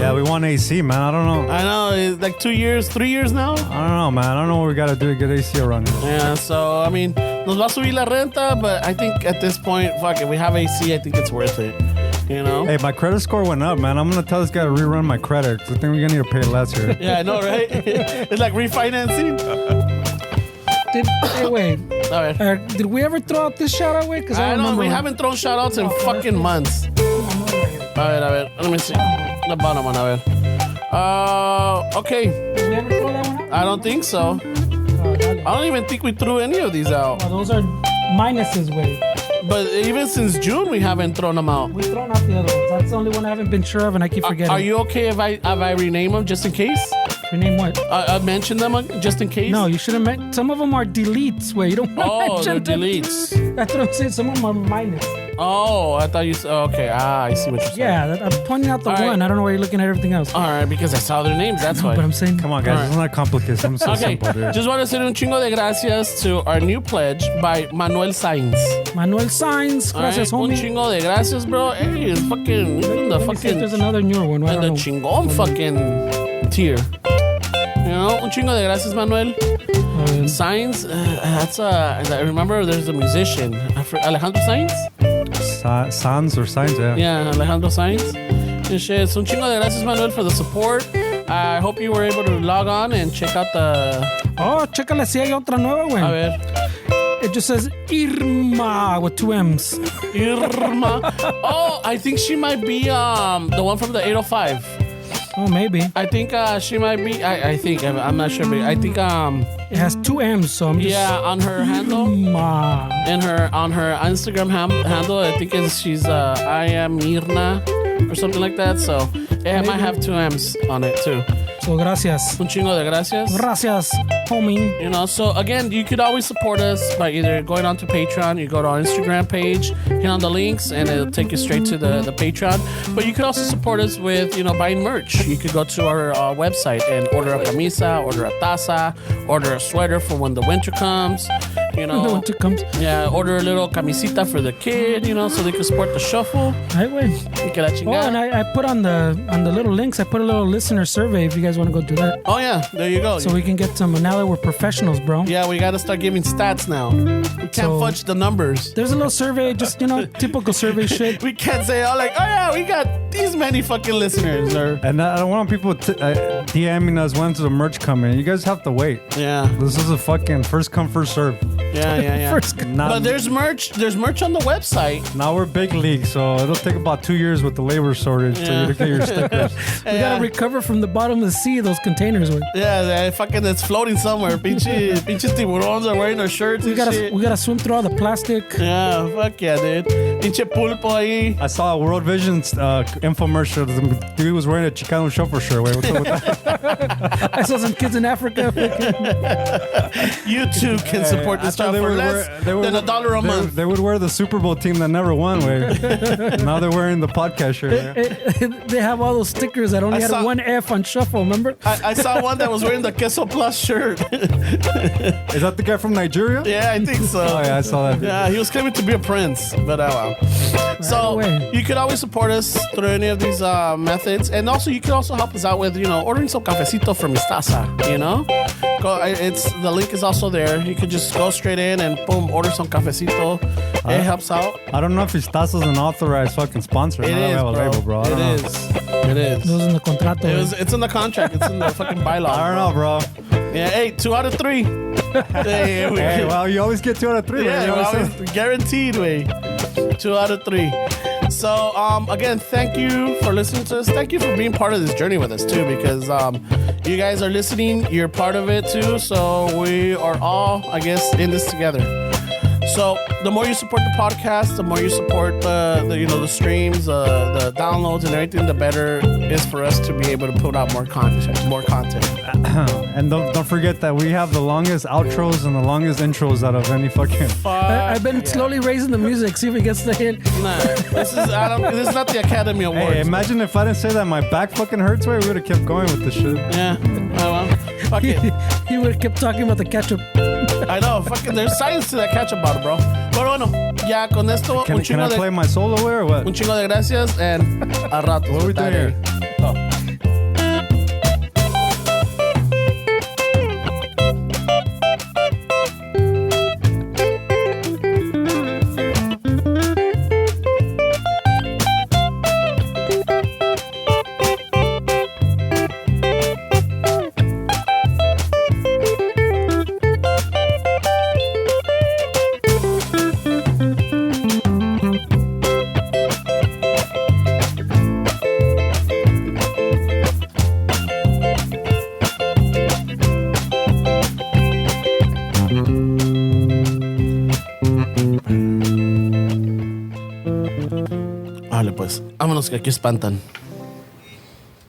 Yeah, we want AC, man. I don't know. I know. It's like 2 years, 3 years now. I don't know, man. I don't know what we got to do to get AC around here. Yeah, so, I mean, nos va a subir la renta, but I think at this point, fuck it. We have AC. I think it's worth it. Hey, my credit score went up, man. I'm going to tell this guy to rerun my credit. I think we're going to need to pay less here. Yeah, I know, right? It's like refinancing. Wait. Did we ever throw out this shout out, way? Because I know we haven't thrown shout outs in fucking months. A ver. Let me see. The bottom one, a ver. Okay. Did we ever throw that one out? I don't think so. I don't even think we threw any of these out. Oh, those are minuses, way. But even since June, we haven't thrown them out. We've thrown out the other ones. That's the only one I haven't been sure of, and I keep forgetting. Are you okay if I rename them just in case? Rename what? I mention them just in case? No, you shouldn't mention. Some of them are deletes, where you don't want to mention they're them. deletes. That's what I'm saying. Some of them are minus. Oh, I thought you said, okay. I see what you're saying. Yeah, I'm pointing out the All one. right. I don't know why you're looking at everything else. All right, because I saw their names, that's why. But I'm saying, Come on, guys. It's not complicated. Something so Okay, simple, dude. just want to say un chingo de gracias to our new pledge by Manuel Sainz. Manuel Sainz, gracias, Un homie. chingo de gracias, bro. Hey, it's fucking, even the Let me see if fucking, there's another newer one. I and the don't know. chingón fucking tier. Un chingo de gracias, Manuel. Sainz, I remember there's a musician, Alejandro Sainz? Sans or signs, yeah. Yeah, Alejandro Sainz. And shit. So un chingo de gracias, Manuel, for the support. I hope you were able to log on and check out the... Oh, chécale si hay otra nueva, A güey. ver. It just says Irma with 2 M's. Irma. Oh, I think she might be the one from the 805. Oh, maybe. I think she might be. I think I'm not sure, but I think It has 2 M's, so I'm just... yeah, on her handle, Irma. on her Instagram handle, I think she's I am Mirna or something like that. So it might have 2 M's on it too. So, gracias. Un chingo de gracias. Gracias, homie. So again, you could always support us by either going onto Patreon, you go to our Instagram page, hit on the links, and it'll take you straight to the Patreon. But you could also support us with, buying merch. You could go to our website and order a camisa, order a taza, order a sweater for when the winter comes. When the winter comes. Yeah, order a little camisita for the kid, so they can support the shuffle. Right, güey. Y que la Oh, chingada. and I put on the little links, I put a little listener survey if you guys want to go do that. Oh, yeah, there you go. So we can get some, now that we're professionals, bro. Yeah, we got to start giving stats now. We can't fudge the numbers. There's a little survey, just, typical survey shit. We can't say, oh yeah, we got these many fucking listeners. And I don't want people DMing us when the merch coming. You guys have to wait. Yeah. This is a fucking first come, first serve. Yeah. But there's merch on the website. Now we're big league, so it'll take about 2 years with the labor shortage to get your stickers. We gotta recover from the bottom of the sea, those containers. Güey. Yeah, it's floating somewhere. Pinches tiburones are wearing our shirts and shit. We gotta swim through all the plastic. Yeah, fuck yeah, dude. Pinche pulpo ahí. I saw a World Vision's infomercial. The dude was wearing a Chicano shuffle shirt. Wait, what's up with that? I saw some kids in Africa. You too can support this stuff for less than $1 a month. They would wear the Super Bowl team that never won. Now they're wearing the podcast shirt. They have all those stickers that only had one F on shuffle, remember? I saw one that was wearing the Queso Plus shirt. Is that the guy from Nigeria? Yeah, I think so. Oh, yeah, I saw that. Yeah, he was claiming to be a prince, but wow. So you could always support us through any of these methods, and also you could also help us out with ordering some cafecito from Istaza. The link is also there. You could just go straight in and boom, order some cafecito. It helps out. I don't know if Istaza's an authorized fucking sponsor. It is, bro. label, bro. It is. It was in the contrato. It's in the contract. It's in the fucking bylaw. I don't know, bro. Yeah, hey, 2 out of 3. Hey, Hey, well, you always get 2 out of 3. yeah, man. You always well, say- guaranteed way. 2 out of 3. So, again, thank you for listening to us. Thank you for being part of this journey with us too, because you guys are listening. You're part of it too. So we are all, I guess, in this together. So the more you support the podcast, the more you support the streams, the downloads, and everything, the better it is for us to be able to put out more content. And don't forget that we have the longest outros and the longest intros out of any fucking. I've been slowly raising the music, see if it gets the hit. Nah, this is not the Academy Awards. Hey, imagine if I didn't say that my back fucking hurts. Way we would have kept going with this shit. Yeah. Oh, well, fuck it. He would have kept talking about the ketchup. I know. Fucking, there's science to that ketchup bottle, bro. Pero bueno, ya con esto, Can I play my solo way or what? un chingo de gracias and a rato. What are we doing here? Oh. Vale, pues, vámonos que aquí espantan.